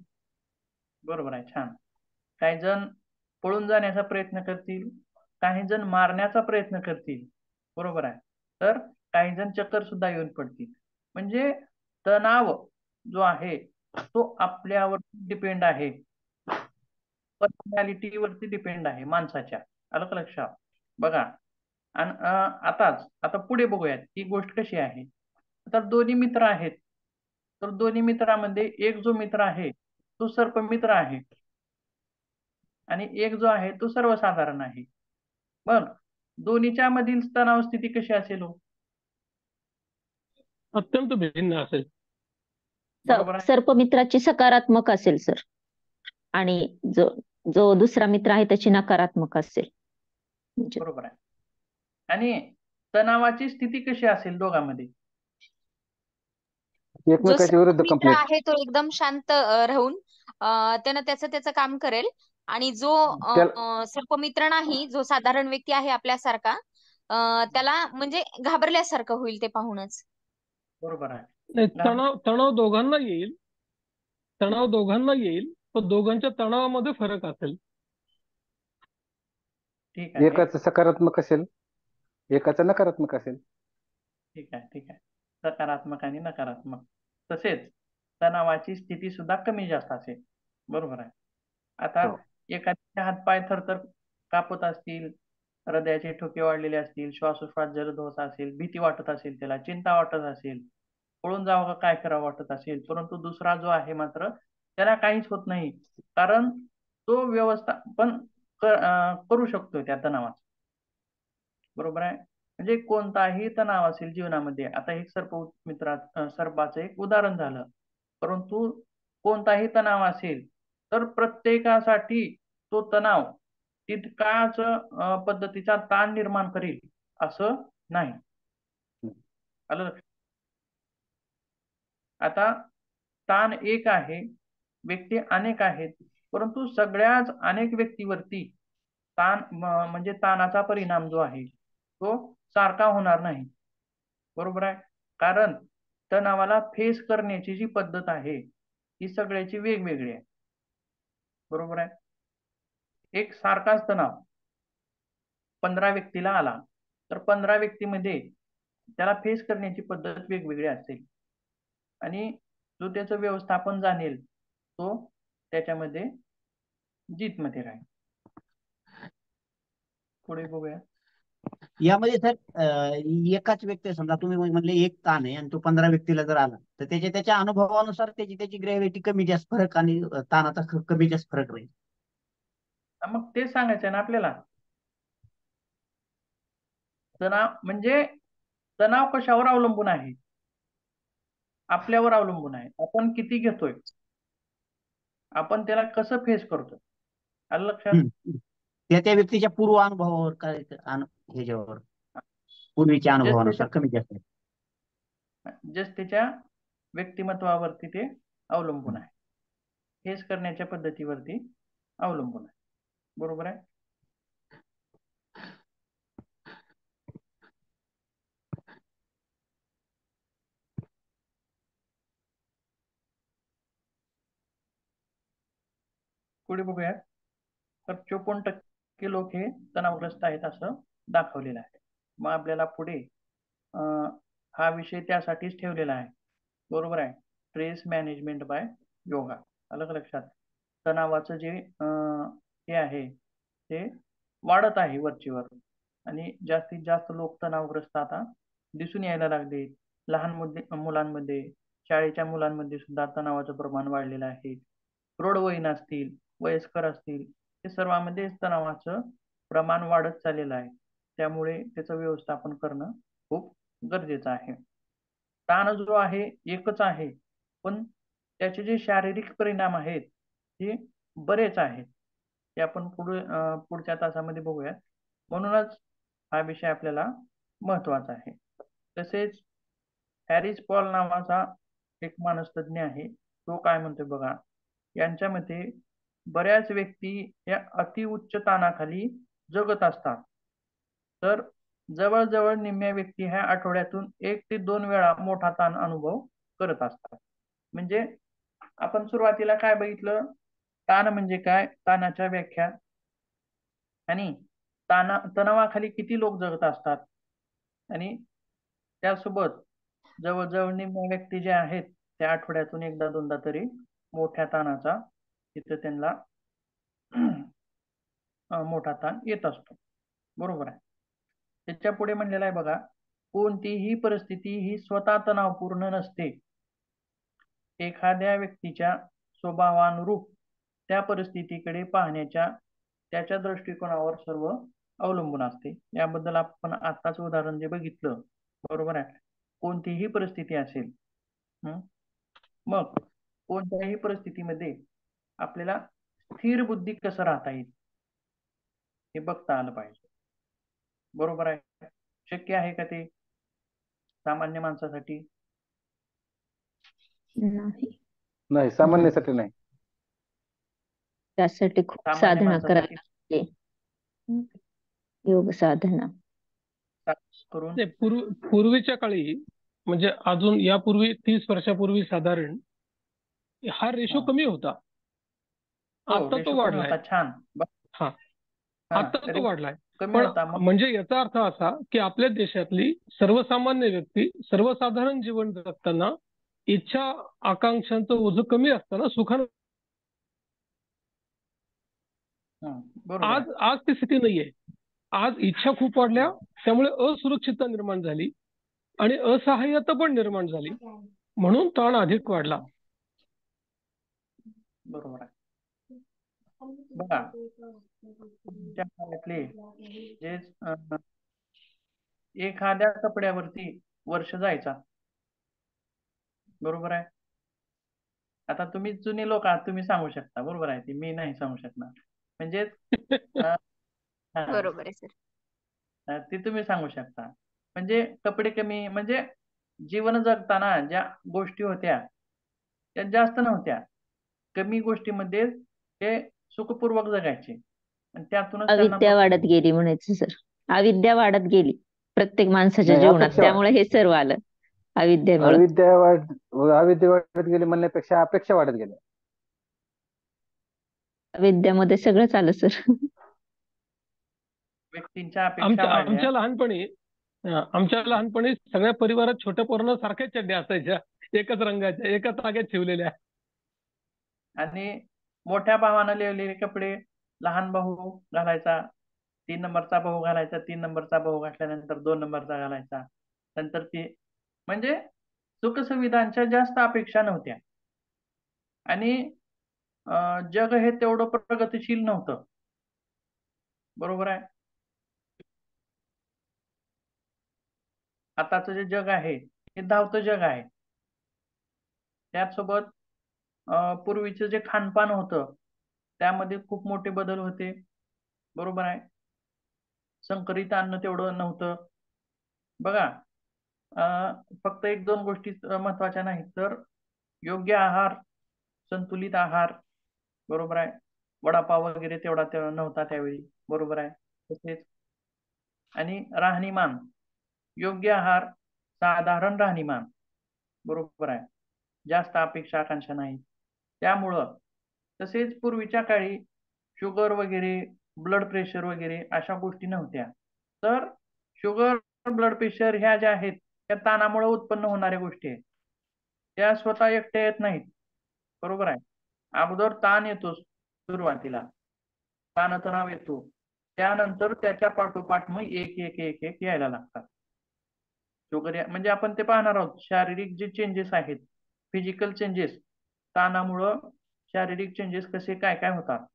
बरोबर आहे, छान. काही जण पळून जाण्याचा प्रयत्न करतील, काही जण मारण्याचा प्रयत्न करतील, बरोबर आहे. तर काही जण चक्कर सुद्धा येऊन पडतील. म्हणजे तणाव जो आहे तो आपल्यावर डिपेंड आहे, पर्सनॅलिटीवरती डिपेंड आहे माणसाच्या, आलं का लक्षात? बघा. आणि आता पुढे बघूयात ही गोष्ट कशी आहे. आता दोन्ही मित्र आहेत, तर दोन्ही मित्रामध्ये एक जो मित्र आहे तो सर्पमित्र आहे आणि एक जो आहे तो सर्वसाधारण आहे. मग दोन्हीच्या मधील तणाव स्थिती कशी असेल हो? अत्यंत भिन्न असेल. बरोबर आहे. सर्पमित्राची सकारात्मक असेल सर, आणि जो जो दुसरा मित्र आहे त्याची नकारात्मक असेल. बरोबर आहे. आणि तणावाची स्थिती कशी असेल दोघांमध्ये? जो एकमेकाच्या विरुद्ध मित्र कंप्लीट. आहे तो एकदम शांत राहून त्यानं त्याचं काम करेल, आणि जो सर्पमित्र नाही, जो साधारण व्यक्ती आहे आपल्यासारखा, त्याला म्हणजे घाबरल्यासारखं होईल ते पाहूनच. बरोबर आहे. नाही, तणाव दोघांना येईल, पण दोघांच्या तणावामध्ये फरक असेल. ठीक आहे. एकाचं सकारात्मक असेल, एकाचं नकारात्मक असेल. ठीक आहे. सकारात्मक आणि नकारात्मक. तसेच तणावाची स्थिती सुद्धा कमी जास्त असेल. बरोबर आहे. आता हो. एखाद्याचे हातपाय थरथर कापत असतील, हृदयाचे ठोके वाढलेले असतील, श्वासोश्वास जलद होत असेल, भीती वाटत असेल, त्याला चिंता वाटत असेल, पळून जावं का काय करावं वाटत असेल, परंतु दुसरा जो आहे मात्र त्याला काहीच होत नाही, कारण तो व्यवस्थापन करू शकतो त्या तणावाचं. बरोबर आहे. म्हणजे कोणताही तणाव असेल जीवनामध्ये, आता एक सर्पाचं एक उदाहरण झालं, परंतु कोणताही तणाव असेल तर प्रत्येकासाठी तो तणाव तितकाच पद्धतीचा ताण निर्माण करेल असं नाही. आलं लक्षात? आता ताण एक आहे, व्यक्ती अनेक आहेत, परंतु सगळ्याच अनेक व्यक्तीवरती म्हणजे ताणाचा परिणाम जो आहे तो सारखा होणार नाही. बरोबर आहे. कारण तणावाला फेस करण्याची जी पद्धत आहे ही सगळ्याची वेगवेगळी आहे. बरोबर आहे. एक सारखाच तणाव 15 व्यक्तीला आला तर 15 व्यक्तीमध्ये त्याला फेस करण्याची पद्धत वेगवेगळी असेल, आणि जो त्याचं व्यवस्थापन जाणेल तो त्याच्यामध्ये जीतमध्ये राहील. पुढे बघूया. यामध्ये सर एकाच व्यक्ती, समजा तुम्ही म्हणले एक ताण आहे आणि तो 15 व्यक्तीला जर आला तर त्याच्या अनुभवानुसार त्याची ग्रॅव्हिटी कमी जास्त फरक आणि ताणाचा कमी जास्त फरक राहील. मग तेच सांगायचं ना आपल्याला. तणाव कशावर अवलंबून आहे? आपल्यावर अवलंबून आहे. आपण किती घेतोय, आपण त्याला कसं फेस करतो. आलं लक्षात? त्या व्यक्तीच्या पूर्व अनुभवावर काय ह्याच्यावर पूर्वीच्या अनुभवानुसार कमी जास्त जस्ट त्याच्या व्यक्तिमत्वावरती ते अवलंबून आहे, फेस करण्याच्या पद्धतीवरती अवलंबून आहे. बरोबर आहे. पुढे बघूया. तर 54% लोक हे तणावग्रस्त आहेत असं दाखवलेलं आहे. मग आपल्याला पुढे हा विषय त्यासाठीच ठेवलेला आहे. बरोबर आहे. Stress management by yoga. आलं का लक्षात? तणावाचं जे हे आहे ते वाढत आहे वरचेवर, आणि जास्तीत जास्त लोक तणावग्रस्त आता दिसून यायला लागले. लहान मुलांमध्ये, शाळेच्या मुलांमध्ये सुद्धा तणावाचं प्रमाण वाढलेलं आहे. प्रौढवयीन असतील, वयस्कर असतील, हे सर्वांमध्ये तणावाचं प्रमाण वाढत चाललेलं आहे. त्यामुळे त्याचं व्यवस्थापन करणं खूप गरजेचं आहे. ताण जो आहे एकच आहे, पण त्याचे जे शारीरिक परिणाम आहेत ते बरेच आहेत. ते आपण पुढच्या तासामध्ये बघूया. म्हणूनच हा विषय आपल्याला महत्वाचा आहे. तसेच हॅरिस पॉल नावाचा एक मानसतज्ञ आहे, तो काय म्हणतोय बघा. यांच्या मते बऱ्याच व्यक्ती या अतिउच्च ताणाखाली जगत असतात, तर जवळजवळ निम्म्या व्यक्ती ह्या आठवड्यातून 1 ते 2 वेळा मोठा ताण अनुभव करत असतात. म्हणजे आपण सुरुवातीला काय बघितलं, ताण म्हणजे काय, ताणाच्या व्याख्या, आणि तणावाखाली किती लोक जगत असतात, आणि त्यासोबत जवळजवळ निम्म्या व्यक्ती जे आहेत त्या आठवड्यातून एकदा दोनदा तरी मोठ्या ताणाचा तिथं त्यांना मोठा ताण येत असतो. बरोबर आहे. त्याच्या पुढे म्हणलेलं आहे बघा, कोणतीही परिस्थिती ही स्वतः तणावपूर्ण नसते. एखाद्या व्यक्तीच्या स्वभावानुरूप त्या परिस्थितीकडे पाहण्याच्या त्याच्या दृष्टिकोनावर सर्व अवलंबून असते. याबद्दल आपण आताच उदाहरण जे बघितलं, बरोबर आहे. कोणतीही परिस्थिती असेल, मग कोणत्याही परिस्थितीमध्ये आपल्याला स्थिर बुद्धी कसं राहता येईल हे बघता आलं पाहिजे. बरोबर आहे. शक्य आहे का ते सामान्य माणसासाठी? नाही, सामान्यासाठी नाही. त्यासाठी खूप सामान्य साधना माणसासाठी करावी लागते. योग साधना करून नाही, पूर्वीच्या काळी म्हणजे अजून यापूर्वी 30 वर्षापूर्वी साधारण हा रेशो कमी होता. आता तो रेशो कमी वाढलाय. होता. छान. हा, हा, आता तो रेशो वाढलाय. कमी पण होता. मग म्हणजे याचा अर्थ असा की आपल्या देशातली सर्वसामान्य व्यक्ती सर्वसाधारण जीवन जगताना इच्छा आकांक्षांचं ओझं कमी असताना सुखानं बरोबर आहे. आज ती स्थिती नाहीये. आज इच्छा खूप वाढल्या, त्यामुळे असुरक्षितता निर्माण झाली आणि असहाय्यता पण निर्माण झाली, म्हणून ताण अधिक वाढला. बरोबर आहे. बघा, तुमच्या काळातले जे एखाद्या कपड्यावरती वर्ष जायचा, बरोबर आहे. आता तुम्ही जुने लोक आहात, तुम्ही सांगू शकता, बरोबर आहे. ते मी नाही सांगू शकणार. म्हणजे बरोबर आहे सर. ते तुम्ही सांगू शकता. म्हणजे कपडे कमी, म्हणजे जीवन जगताना ज्या गोष्टी होत्या त्या जास्त नव्हत्या. कमी गोष्टीमध्ये ते सुखपूर्वक जगायचे आणि त्यातूनच त्यांना अविद्या वाढत गेली म्हणायचं सर. अविद्या वाढत गेली प्रत्येक माणसाच्या नाही, जीवनात, अपेक्षा त्यामुळे हे सर्व आलं अविद्येमुळे. अविद्या वाढत गेली म्हणण्यापेक्षा अपेक्षा वाढत गेल्या. अविद्यामध्ये सगळंच आलं सर. व्यक्तींच्या अपेक्षा वाढल्या. आमच्या लहानपणी सगळ्या परिवारात छोट्या पोरांना सारख्याच चड्ड्या असायच्या, एकच रंगाच्या, एकाच ताग्यात ठेवलेल्या. आणि मोठ्या भावानं लिहिलेले कपडे लहान भाऊ घालायचा, 3 नंबरचा भाऊ घालायचा, 3 नंबरचा भाऊ घातल्यानंतर 2 नंबरचा घालायचा. नंतर ते म्हणजे सुखसुविधांच्या जास्त अपेक्षा नव्हत्या आणि जग हे तेवढं प्रगतिशील नव्हतं. बरोबर आहे. आताचं जे जग आहे हे धावतं जग आहे. त्याचसोबत पूर्वीचं जे खानपान होतं त्यामध्ये खूप मोठे बदल होते. बरोबर आहे. संकरित अन्न तेवढं नव्हतं. बघा, फक्त 1-2 गोष्टी महत्वाच्या नाहीत, तर योग्य आहार, संतुलित आहार, बरोबर आहे. वडापाव वगैरे तेवढा नव्हता त्यावेळी, बरोबर आहे. तसेच आणि राहणीमान, योग्य आहार, साधारण राहणीमान, बरोबर आहे. जास्त अपेक्षा आकांक्षा नाही. त्यामुळं तसेच पूर्वीच्या काळी शुगर वगैरे, ब्लड प्रेशर वगैरे अशा गोष्टी नव्हत्या. तर शुगर, ब्लड प्रेशर ह्या ज्या आहेत त्या ताणामुळे उत्पन्न होणाऱ्या गोष्टी आहेत. त्या स्वतः एकट्या येत नाहीत. बरोबर आहे. अगोदर ताण येतो, सुरुवातीला ताणतणाव येतो, त्यानंतर त्याच्या पाठोपाठ मग एक एक एक एक यायला लागतात. शुगर म्हणजे आपण ते पाहणार आहोत. शारीरिक जे चेंजेस आहेत, फिजिकल चेंजेस, ताणामुळं शारीरिक चेंजेस कसे काय काय होतात,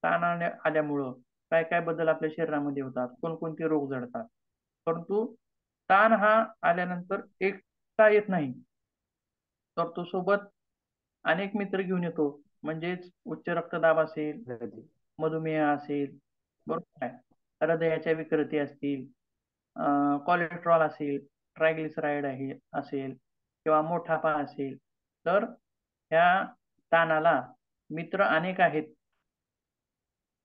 ताण आल्यामुळं काय काय बदल आपल्या शरीरामध्ये होतात, कोणकोणते रोग जडतात. परंतु ताण हा आल्यानंतर एकटा येत नाही, तर तो सोबत अनेक मित्र घेऊन येतो. म्हणजेच उच्च रक्तदाब असेल, मधुमेह असेल, बरोबर आहे, हृदयाच्या विकृती असतील, कोलेस्ट्रॉल असेल, ट्रायग्लिसराईड असेल किंवा मोठापा असेल, तर ह्या ताणाला मित्र अनेक आहेत.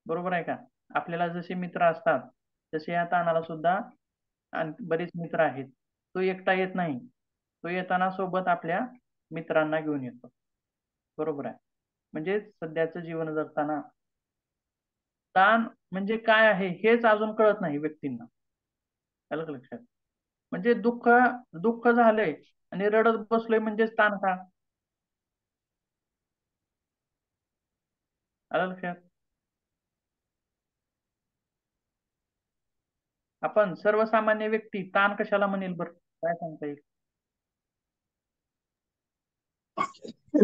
बरोबर आहे का. आपल्याला जसे मित्र असतात तसे या ताणाला सुद्धा बरेच मित्र आहेत. तो एकटा येत नाही, तो येताना सोबत आपल्या मित्रांना घेऊन येतो. बरोबर आहे. म्हणजे सध्याचं जीवन जगताना ताण म्हणजे काय आहे हेच अजून कळत नाही व्यक्तींना. आलं का लक्षात. म्हणजे दुःख दुःख झालंय आणि रडत बसलोय म्हणजेच ताण का. आलं लक्षात. आपण सर्वसामान्य व्यक्ती ताण कशाला म्हणेल बरं, काय सांगता येईल?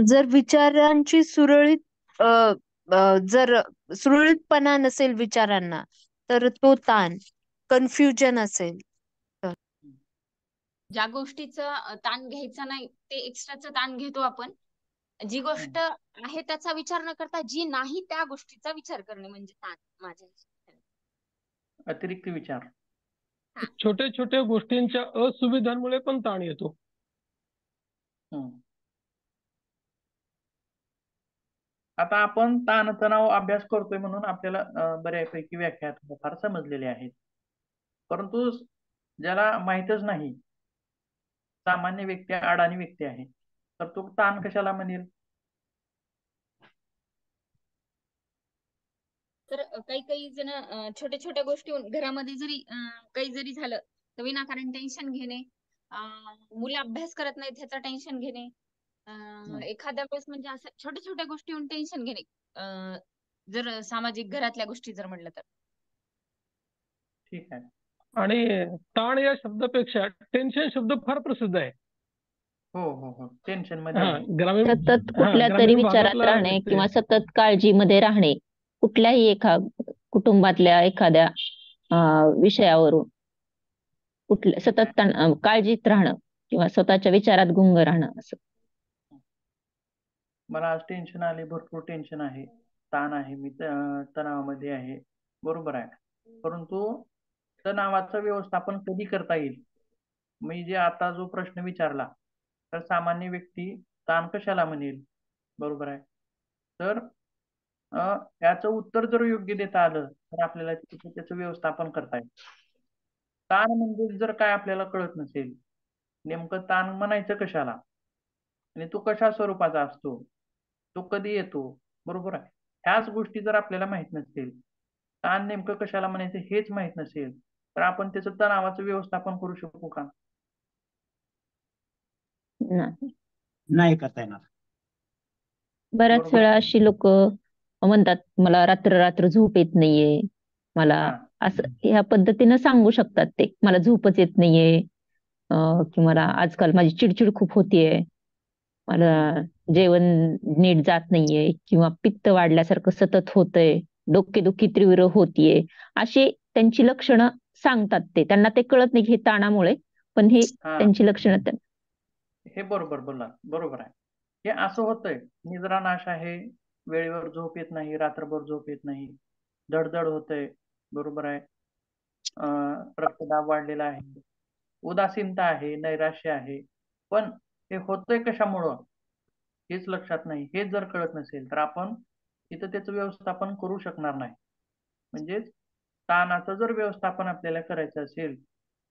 जर विचारांची जर सुरळीतपणा नसेल विचारांना, तर तो ताण, कन्फ्युजन असेल. ज्या गोष्टीचा ताण घ्यायचा नाही ते एक्स्ट्राचा ताण घेतो आपण. जी गोष्ट आहे त्याचा विचार न करता जी नाही त्या गोष्टीचा विचार करणे म्हणजे ताण माझ्या हिशोबाने. अतिरिक्त विचार. छोट्या छोट्या गोष्टींच्या असुविधांमुळे पण ताण येतो. आता आपण ताणतणाव अभ्यास करतोय म्हणून आपल्याला बऱ्यापैकी व्याख्या फार समजलेले आहेत, परंतु ज्याला माहीतच नाही, सामान्य व्यक्ती, अडाणी व्यक्ती आहे, तर तो ताण कशाला म्हणेल? तर काही काही जण छोट्या छोट्या गोष्टी घरामध्ये जरी काही जरी झालं तर विनाकारण टेन्शन घेणे, मुलं अभ्यास करत नाहीत ह्याचं टेन्शन घेणे, एखाद्या वेळेस म्हणजे असं छोट्या छोट्या गोष्टीहून टेन्शन घेणे, जर सामाजिक घरातल्या गोष्टी जर म्हटलं तर. ठीक आहे. आणि ताण या शब्दापेक्षा टेन्शन शब्द फार प्रसिद्ध आहे. हो हो हो, टेन्शन मध्ये ग्रामीण सतत कुठल्या तरी ग्रामीण विचारात भागातला राहणे व्यक्ती किंवा सतत काळजीमध्ये राहणे, कुठल्याही एका कुटुंबातल्या एखाद्या विषयावरून कुठल्या सतत काळजीत राहणं किंवा स्वतःच्या विचारात गुंग राहणं असं. मला आज टेन्शन आले, भरपूर टेन्शन आहे, ताण आहे, मी तणावामध्ये आहे, बरोबर आहे, परंतु तणावाचं व्यवस्थापन कधी करता येईल? मी जे आता जो प्रश्न विचारला, तर सामान्य व्यक्ती ताण कशाला म्हणेल, बरोबर आहे, तर याचं उत्तर जर योग्य देता आलं तर आपल्याला त्याचं व्यवस्थापन करता येईल. ताण म्हणजे जर काय आपल्याला कळत नसेल, नेमकं ताण म्हणायचं कशाला आणि तो कशा स्वरूपाचा असतो, तो कधी येतो, बरोबर आहे, ह्याच गोष्टी जर आपल्याला माहित नसतील, ताण नेमकं कशाला म्हणायचं हेच माहित नसेल, तर आपण त्याचं तणावाचं व्यवस्थापन करू शकू का? नाही करता येणार. बऱ्याच वेळा अशी लोक म्हणतात मला रात्र रात्र झोप येत नाहीये, मला असं ह्या पद्धतीनं सांगू शकतात ते, मला झोपच येत नाहीये, की मला आजकाल माझी चिडचिड खूप होतीये, मला जेवण नीट जात नाहीये किंवा पित्त वाढल्यासारखं सतत होतंय, डोकेदुखी तीव्र होतीये, अशी त्यांची लक्षणं सांगतात ते. त्यांना ते कळत नाही की हे ताणामुळे, पण हे त्यांची लक्षणं. हे बरोबर बोलला, बरोबर आहे. हे असं होतंय, निद्रानाश आहे, वेळेवर झोप येत नाही, रात्रभर झोप येत नाही, धडधड होतंय, बरोबर आहे, रक्तदाब वाढलेला आहे, उदासीनता आहे, नैराश्य आहे, पण हे होतंय कशामुळं हेच लक्षात नाही. हेच जर कळत नसेल तर आपण तिथं त्याचं व्यवस्थापन करू शकणार नाही. म्हणजेच ताणाचं जर व्यवस्थापन आपल्याला करायचं असेल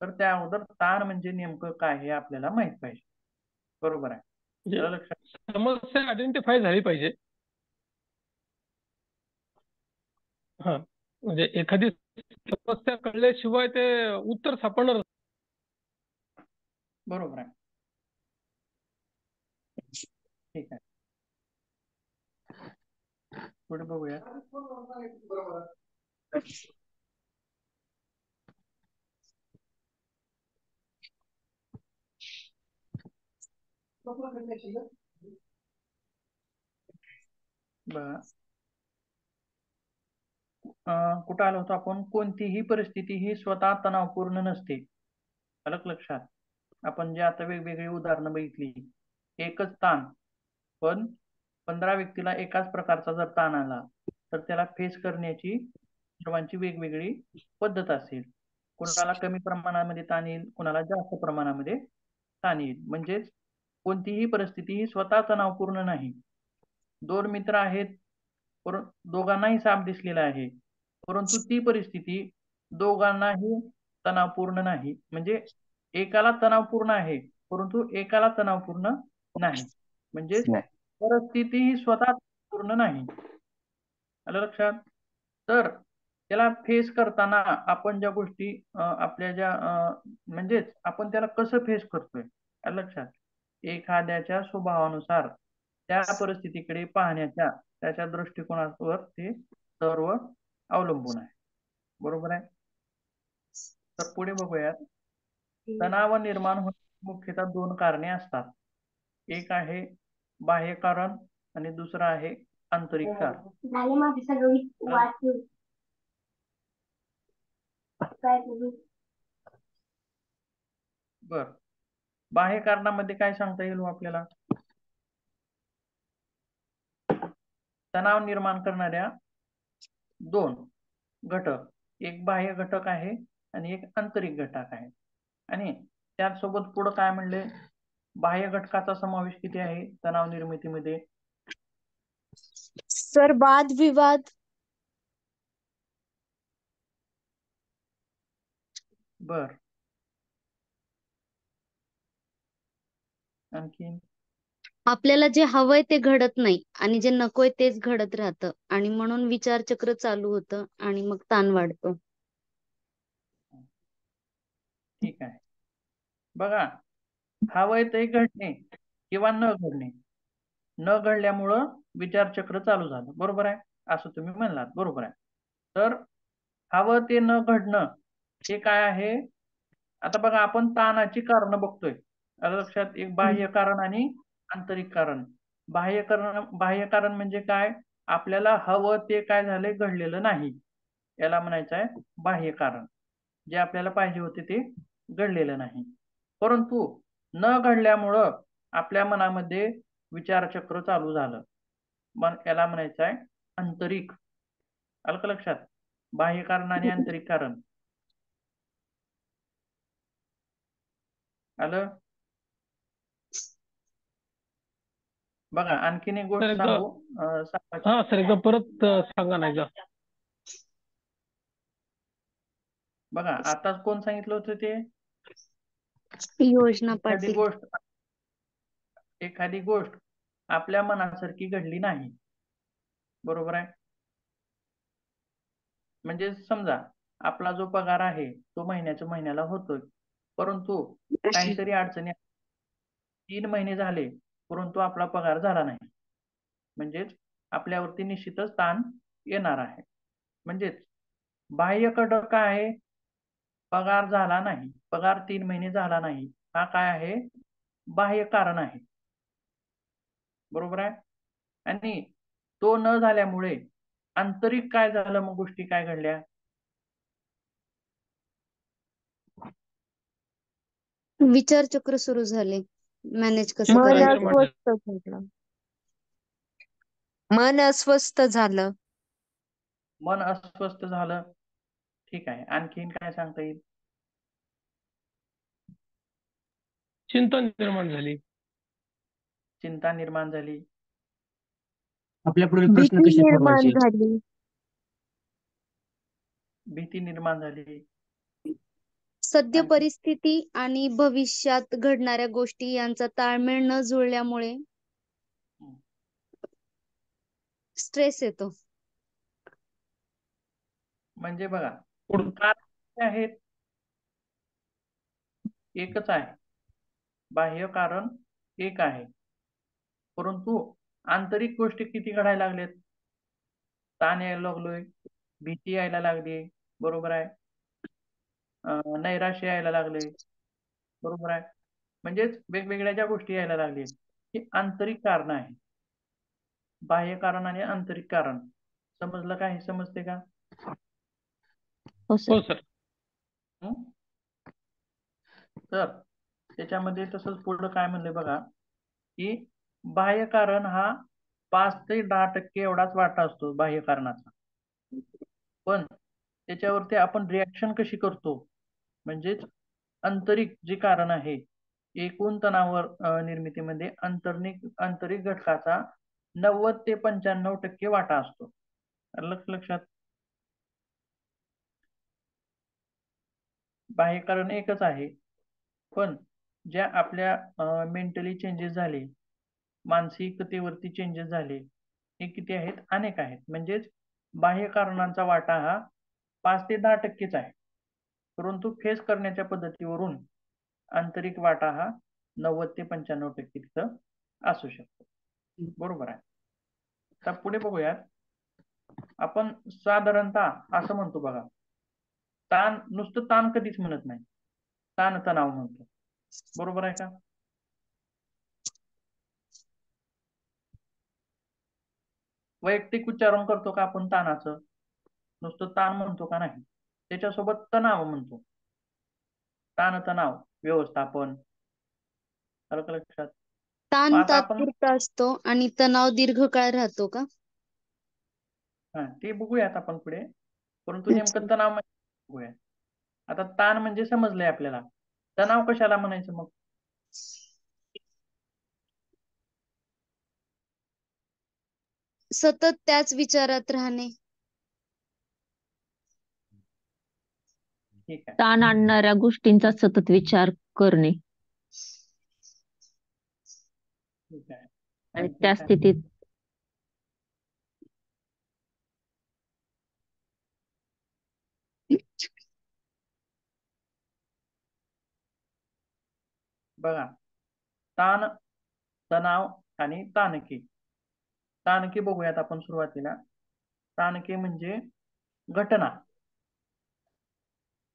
तर त्या अगोदर ताण म्हणजे नेमकं काय हे आपल्याला माहित पाहिजे, बरोबर आहे, लक्षात. समस्या आयडेंटिफाय झाली पाहिजे. हा, म्हणजे एखादी समस्या कळल्याशिवाय ते उत्तर सापडणार. बरोबर आहे, ठीक आहे, पुढे बघूया. कुठं आलो होतो आपण? कोणतीही परिस्थिती ही स्वतः तणावपूर्ण नसते. अलग लक्षात. आपण जे आता वेगवेगळी उदाहरणं बघितली, एकच ताण, पण 15 व्यक्तीला एकाच प्रकारचा जर ताण आला तर त्याला फेस करण्याची सर्वांची वेगवेगळी पद्धत असेल. कोणाला कमी प्रमाणामध्ये ताण येईल, कोणाला जास्त प्रमाणामध्ये ताण येईल. म्हणजेच कोणतीही परिस्थिती ही स्वतः तणावपूर्ण नाही. 2 मित्र आहेत, दोघांनाही साप दिसलेला आहे, परंतु ती परिस्थिती दोघांनाही तणावपूर्ण नाही. म्हणजे एकाला तणावपूर्ण आहे परंतु एकाला तणावपूर्ण नाही. म्हणजे परिस्थिती ही स्वतः पूर्ण नाही. आलं लक्षात? तर त्याला फेस करताना आपण ज्या गोष्टी आपल्या ज्या म्हणजेच आपण त्याला कसं फेस करतोय, आलं लक्षात? एखाद्याच्या स्वभावानुसार त्या परिस्थितीकडे पाहण्याच्या त्याच्या दृष्टिकोनावर ते सर्व अवलंबून आहे, बरोबर आहे. तर पुढे बघूयात. तणाव निर्माण होण्याची मुख्यतः 2 कारणे असतात. एक आहे बाह्य कारण आणि दुसरं आहे आंतरिक कारण. बर, बाह्य कारणामध्ये काय सांगता येईल आपल्याला? तणाव निर्माण करणाऱ्या 2 घटक, एक बाह्य घटक आहे आणि एक आंतरिक घटक आहे. आणि त्याचसोबत पुढे काय म्हणले, बाह्य घटकाचा समावेश किती आहे तणाव निर्मितीमध्ये? सर वाद विवाद. बर, आणखी? आपल्याला जे हवंय ते घडत नाही आणि जे नकोय तेच घडत राहतं आणि म्हणून विचारचक्र चालू होतं आणि मग ताण वाढतो. ठीक आहे. बघा, हवंय ते घडणे किंवा न घडणे, न घडल्यामुळं विचारचक्र चालू झालं, बरोबर आहे, असं तुम्ही म्हणलात, बरोबर आहे. तर हवं ते न घडणं हे काय आहे? आता बघा, आपण ताणाची कारण बघतोय. आलं लक्षात? एक बाह्य कारण आणि आंतरिक कारण. बाह्य कारण म्हणजे काय? आपल्याला हवं ते काय झालंय, घडलेलं नाही, याला म्हणायचं आहे बाह्य कारण. जे आपल्याला पाहिजे होते ते घडलेलं नाही. परंतु न घडल्यामुळं आपल्या मनामध्ये विचारचक्र चालू झालं, मग याला म्हणायचं आहे आंतरिक. आलं का लक्षात? बाह्य कारण आणि आंतरिक कारण. आलं? बघा, आणखीन एक सर गोष्ट एकदा सांगू. हा सर एकदा परत सांगा ना एकदा. बघा, आता कोण सांगितलं होतं ते? योजना पाटील. एखादी गोष्ट आपल्या मनासारखी घडली नाही, बरोबर आहे. म्हणजे समजा आपला जो पगार आहे तो महिन्याच्या महिन्याला होतोय, परंतु काहीतरी अडचणी, 3 महिने झाले परंतु आपला पगार झाला नाही, म्हणजेच आपल्यावरती निश्चितच ताण येणार आहे. म्हणजेच बाह्य घटक काय आहे? पगार झाला नाही, पगार 3 महिने झाला नाही, हा काय आहे? बाह्य कारण आहे, बरोबर आहे. आणि तो न झाल्यामुळे आंतरिक काय झालं, मग गोष्टी काय घडल्या? विचारचक्र सुरू झाले, मॅनेज कसं चिंता मन निर्माण करायचं. झाली. अस्वस्थ झालं. मन अस्वस्थ झालं. मन अस्वस्थ झालं. ठीक आहे, आणखीन काय सांगता येईल? चिंता निर्माण झाली. चिंता निर्माण झाली. आपल्या पुढील प्रश्न भीती कसे निर्माण सोडवायचे? झाली. भीती निर्माण झाली. सद्य आणखी? परिस्थिती आणि भविष्यात घडणाऱ्या गोष्टी यांचा ताळमेळ न जुळल्यामुळे स्ट्रेस येतो. म्हणजे बघा, पुढं कारण आहेत एकच आहे, बाह्य कारण एक आहे, परंतु आंतरिक गोष्टी किती घडायला लागलेत? ताण यायला लागलोय, भीती यायला लागली, बरोबर आहे, नैराश्य यायला लागले, बरोबर आहे. म्हणजेच वेगवेगळ्या ज्या गोष्टी यायला लागले ही आंतरिक कारण आहे. बाह्य कारण आणि आंतरिक कारण. समजलं का? हे समजते का? हो हो सर. सर. हं? तर त्याच्यामध्ये तसंच पुढं काय म्हणले बघा, की बाह्य कारण हा 5 ते 10% एवढाच वाटा असतो बाह्य कारणाचा, पण त्याच्यावरती आपण रिॲक्शन कशी करतो, म्हणजेच आंतरिक जे कारण आहे, एकूण तणावर निर्मितीमध्ये आंतरिक घटकाचा 90 ते 95% वाटा असतो. लक्षात? बाह्य कारण एकच आहे, पण ज्या आपल्या मेंटली चेंजेस झाले, मानसिकतेवरती चेंजेस झाले, हे किती आहेत? अनेक आहेत. म्हणजेच बाह्य कारणांचा वाटा हा 5 ते 10%च आहे, परंतु फेस करण्याच्या पद्धतीवरून आंतरिक वाटा हा 90 ते 95% तिथं असू शकतो, बरोबर आहे. तर पुढे बघूयात. आपण साधारणतः असं म्हणतो बघा, ताण नुसतं ताण कधीच म्हणत नाही, ताण तणाव म्हणतो. बरोबर आहे का? वैयक्तिक उच्चारण करतो का आपण ताणाचं? नुसतं ताण म्हणतो का नाही? त्याच्यासोबत तणाव म्हणतो. ताण तणाव व्यवस्थापन. आलं का लक्षात? मग ताण आता आपण तात्पुरता असतो आणि तणाव दीर्घकाळ राहतो का? ते बघूयात आपण पुढे, परंतु अच्छा. नेमकं तणाव म्हणजे बघूया. आता ताण म्हणजे समजलंय आपल्याला, तणाव कशाला म्हणायचं मग? सतत त्याच विचारात राहणे. ठीक आहे. ताण आणणाऱ्या गोष्टींचा सतत विचार करणे ठीक आहे. आणि आणखीन त्या काय? स्थितीत बघा, ताण, तणाव आणि ताणके. ताणके बघूयात आपण सुरुवातीला. ताणके म्हणजे घटना.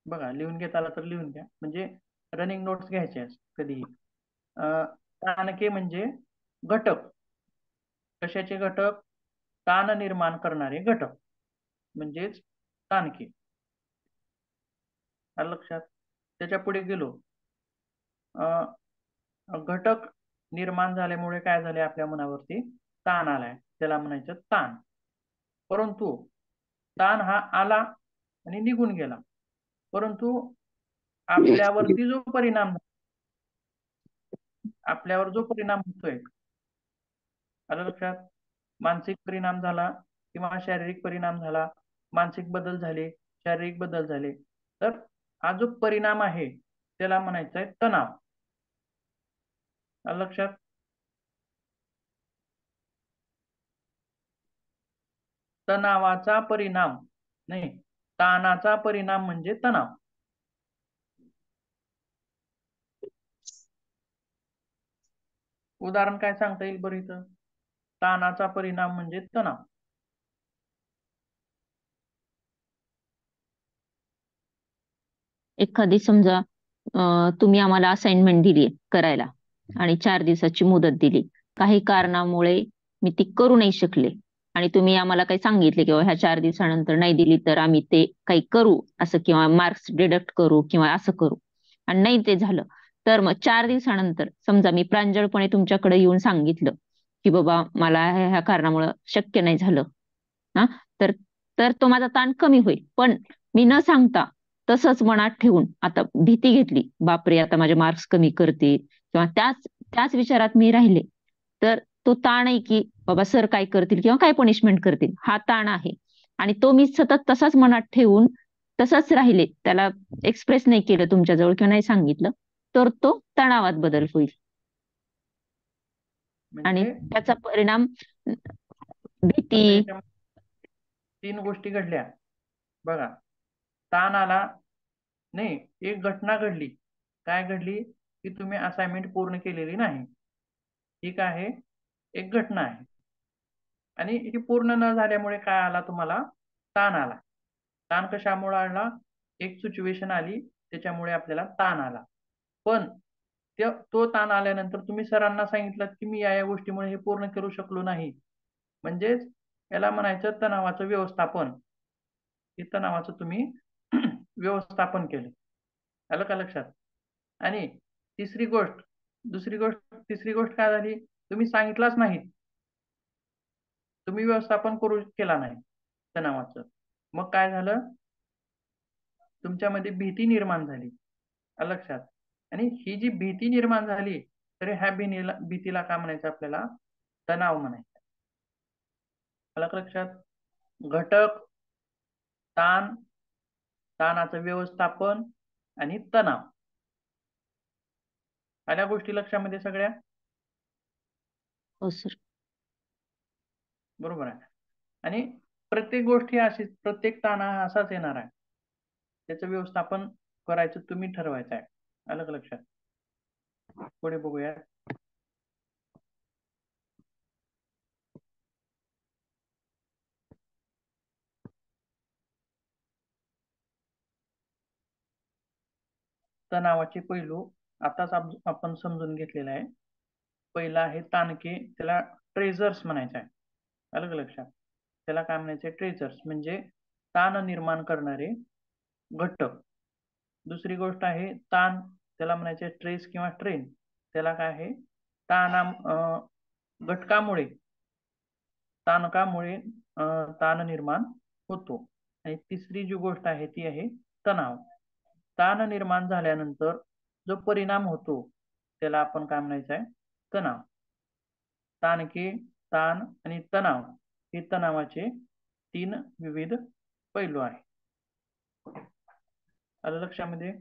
बघा, लिहून घेता आला तर लिहून घ्या, म्हणजे रनिंग नोट्स घ्यायचे कधीही. ताणके म्हणजे घटक. कशाचे घटक? ताण निर्माण करणारे घटक म्हणजेच ताणके. आलं लक्षात? त्याच्या पुढे गेलो, घटक निर्माण झाल्यामुळे काय झाले आपल्या मनावरती? ताण आलाय, त्याला म्हणायचं ताण. परंतु ताण हा आला आणि निघून गेला, परंतु आपल्यावरती जो परिणाम आपल्यावर जो परिणाम होतोय, आलं लक्षात? मानसिक परिणाम झाला किंवा शारीरिक परिणाम झाला, मानसिक बदल झाले, शारीरिक बदल झाले, तर हा जो परिणाम आहे त्याला म्हणायचं आहे तणाव. आलं लक्षात? तणावाचा परिणाम नाही, ताणाचा परिणाम म्हणजे तणाव. उदाहरण काय सांगता येईल बरं इथं? ताणाचा परिणाम म्हणजे तणाव. एखादी समजा तुम्ही आम्हाला असाइनमेंट दिली करायला आणि 4 दिवसाची मुदत दिली, काही कारणामुळे मी ती करू नाही शकले आणि तुम्ही आम्हाला काही सांगितले किंवा ह्या 4 दिवसानंतर नाही दिली तर आम्ही ते काही करू असं, किंवा मार्क्स डिडक्ट करू किंवा असं करू, आणि नाही ते झालं, तर मग 4 दिवसानंतर समजा मी प्रांजळपणे तुमच्याकडे येऊन सांगितलं की बाबा मला ह्या कारणामुळे शक्य नाही झालं, हा, तर तर तो माझा ताण कमी होईल. पण मी न सांगता तसंच मनात ठेवून आता भीती घेतली, बापरे आता माझे मार्क्स कमी करतील किंवा त्याच त्याच विचारात मी राहिले, तर तो ताण आहे की बाबा सर काय करतील किंवा काय पनिशमेंट करतील, हा ताण आहे. आणि तो मी सतत तसाच मनात ठेवून तसंच राहिले, त्याला एक्सप्रेस नाही केलं तुमच्याजवळ किंवा नाही सांगितलं, तर तो तणावात बदल होईल आणि म्हणजे त्याचा परिणाम आता भीती. याच्या 3 गोष्टी घडल्या बघा. ताण आला नाही, एक घटना घडली. काय घडली? की तुम्ही असाइनमेंट पूर्ण केलेली नाही. ठीक आहे, एक घटना आहे आणि ही पूर्ण न झाल्यामुळे काय आला तुम्हाला? ताण आला. ताण कशामुळे आला? एक सिच्युएशन आली त्याच्यामुळे आपल्याला ताण आला. पण तो ताण आल्यानंतर तुम्ही सरांना सांगितलं की मी या गोष्टीमुळे हे पूर्ण करू शकलो नाही, म्हणजेच याला म्हणायचं तणावाचं व्यवस्थापन. हे तणावाचं तुम्ही व्यवस्थापन केलं. आलं का लक्षात? आणि तिसरी गोष्ट तिसरी गोष्ट काय झाली? तुम्ही सांगितलाच नाही, तुम्ही व्यवस्थापन केला नाही तणावाचं. मग काय झालं? तुमच्यामध्ये भीती निर्माण झाली. आलं लक्षात? आणि ही जी भीती निर्माण झाली, तर ह्या भीतीला काय म्हणायचं आपल्याला? तणाव म्हणायचं. आलं का लक्षात? घटक, ताण, ताणाचं व्यवस्थापन आणि तणाव. आल्या गोष्टी लक्षामध्ये सगळ्या? हो सर. बरोबर आहे. आणि प्रत्येक गोष्टी अशीच, प्रत्येक ताण हा असाच येणार आहे. त्याचं व्यवस्थापन करायचं तुम्ही ठरवायचं आहे. आलं का लक्षात? पुढे बघूया. तणावाचे पैलू आताच आपण समजून घेतलेला आहे. पहिला आहे ताणके, त्याला ट्रेझर्स म्हणायचं आहे. आलं का लक्षात? त्याला काय म्हणायचं? ट्रेझर्स म्हणजे ताण निर्माण करणारे घटक. दुसरी गोष्ट आहे ताण, त्याला म्हणायचे ट्रेस किंवा ट्रेन. त्याला काय आहे? घटकामुळे, स्थानकामुळे ताण निर्माण होतो. आणि तिसरी जी गोष्ट आहे ती आहे तणाव. ताण निर्माण झाल्यानंतर जो परिणाम होतो त्याला आपण काय म्हणायचं आहे? तणाव. ताणके, ताण आणि तणाव हे तणावाचे 3 विविध पैलू आहेत. आलं लक्षामध्ये?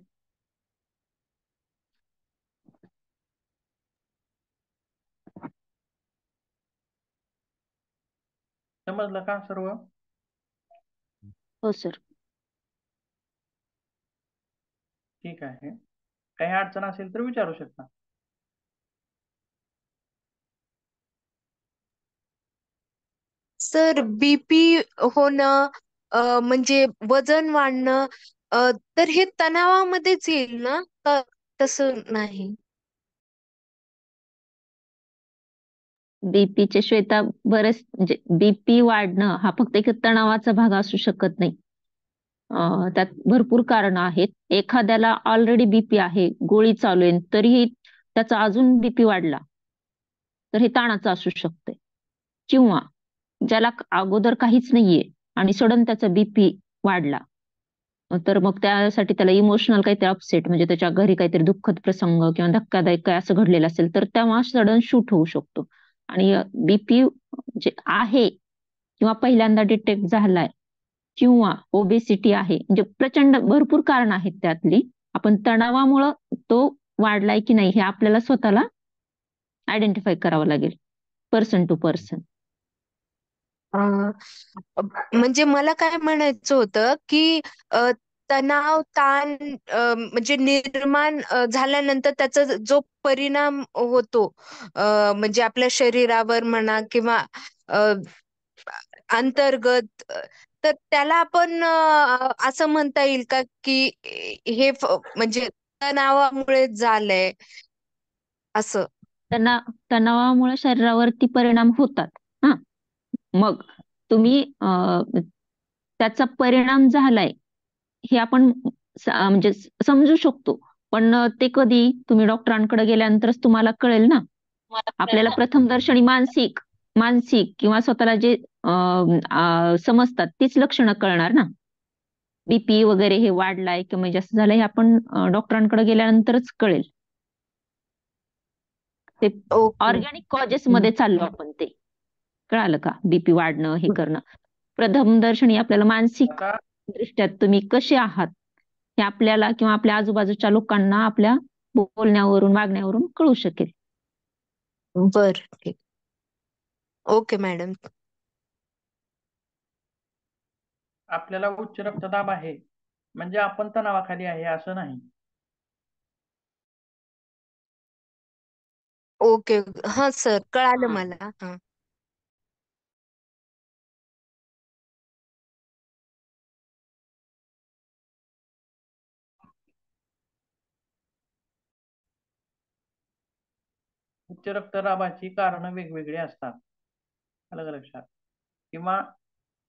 समजलं का सर्व? हो सर. ठीक आहे. काही अडचण असेल तर विचारू शकता. सर बीपी होणं म्हणजे वजन वाढणं तर हे तणावामध्येच येईल ना? तसं नाही. बीपीचे श्वेता बरेच म्हणजे बीपी वाढणं हा फक्त एक तणावाचा भाग असू शकत नाही. त्यात भरपूर कारण आहेत. एखाद्याला ऑलरेडी बीपी आहे, गोळी चालू आहे, तरीही त्याचा अजून बीपी वाढला तर हे ताणाचं असू शकते. किंवा ज्याला अगोदर काहीच नाहीये आणि सडन त्याचा बीपी वाढला तर मग त्यासाठी त्याला इमोशनल काहीतरी अपसेट म्हणजे त्याच्या घरी काहीतरी दुःखद प्रसंग किंवा धक्कादायक काय असं घडलेलं असेल तर तेव्हा सडन शूट होऊ शकतो. आणि बीपी जे आहे किंवा पहिल्यांदा डिटेक्ट झालाय किंवा ओबेसिटी आहे म्हणजे प्रचंड भरपूर कारण आहेत त्यातली. आपण तणावामुळं तो वाढलाय की नाही हे आपल्याला स्वतःला आयडेंटिफाय करावं लागेल पर्सन टू पर्सन. म्हणजे मला काय म्हणायचं होतं की तणाव ताण म्हणजे निर्माण झाल्यानंतर त्याचा जो परिणाम होतो म्हणजे आपल्या शरीरावर म्हणा किंवा अंतर्गत तर त्याला आपण असं म्हणता येईल का की हे म्हणजे तणावामुळे झालंय असं? तणावामुळे शरीरावरती परिणाम होतात. हा, मग तुम्ही त्याचा परिणाम झालाय हे आपण म्हणजे समजू शकतो. पण ते कधी तुम्ही डॉक्टरांकडे गेल्यानंतरच तुम्हाला कळेल ना. आपल्याला प्रथम दर्शनी मानसिक किंवा स्वतःला जे समजतात तीच लक्षणं कळणार ना. बीपी वगैरे हे वाढलाय किंवा जास्त झालंय हे आपण डॉक्टरांकडे गेल्यानंतरच कळेल. ते ऑर्गॅनिक कॉजेस मध्ये चाललो आपण. ते कळालं का? बीपी वाढणं हे करणं प्रथम दर्शनी आपल्याला मानसिक दृष्ट्या तुम्ही कसे आहात हे आपल्याला किंवा आपल्या आजूबाजूच्या लोकांना आपल्या बोलण्यावरून वागण्यावरून कळू शकेल. बर, ठीक. Okay madam. आपल्याला उच्च रक्तदाब आहे म्हणजे आपण तणावाखाली आहे असं नाही. ओके, हा सर कळालं मला. हा. उच्च रक्तदाबाची कारणं वेगवेगळी असतात. अलग लक्षात. किंवा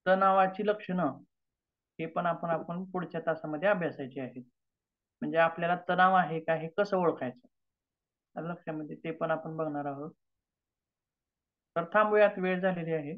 तणावाची लक्षणं हे पण आपण पुढच्या तासामध्ये अभ्यासायची आहेत. म्हणजे आपल्याला तणाव आहे का हे कसं ओळखायचं लक्षामध्ये ते पण आपण बघणार आहोत. तर थांबूयात, वेळ झालेली आहे.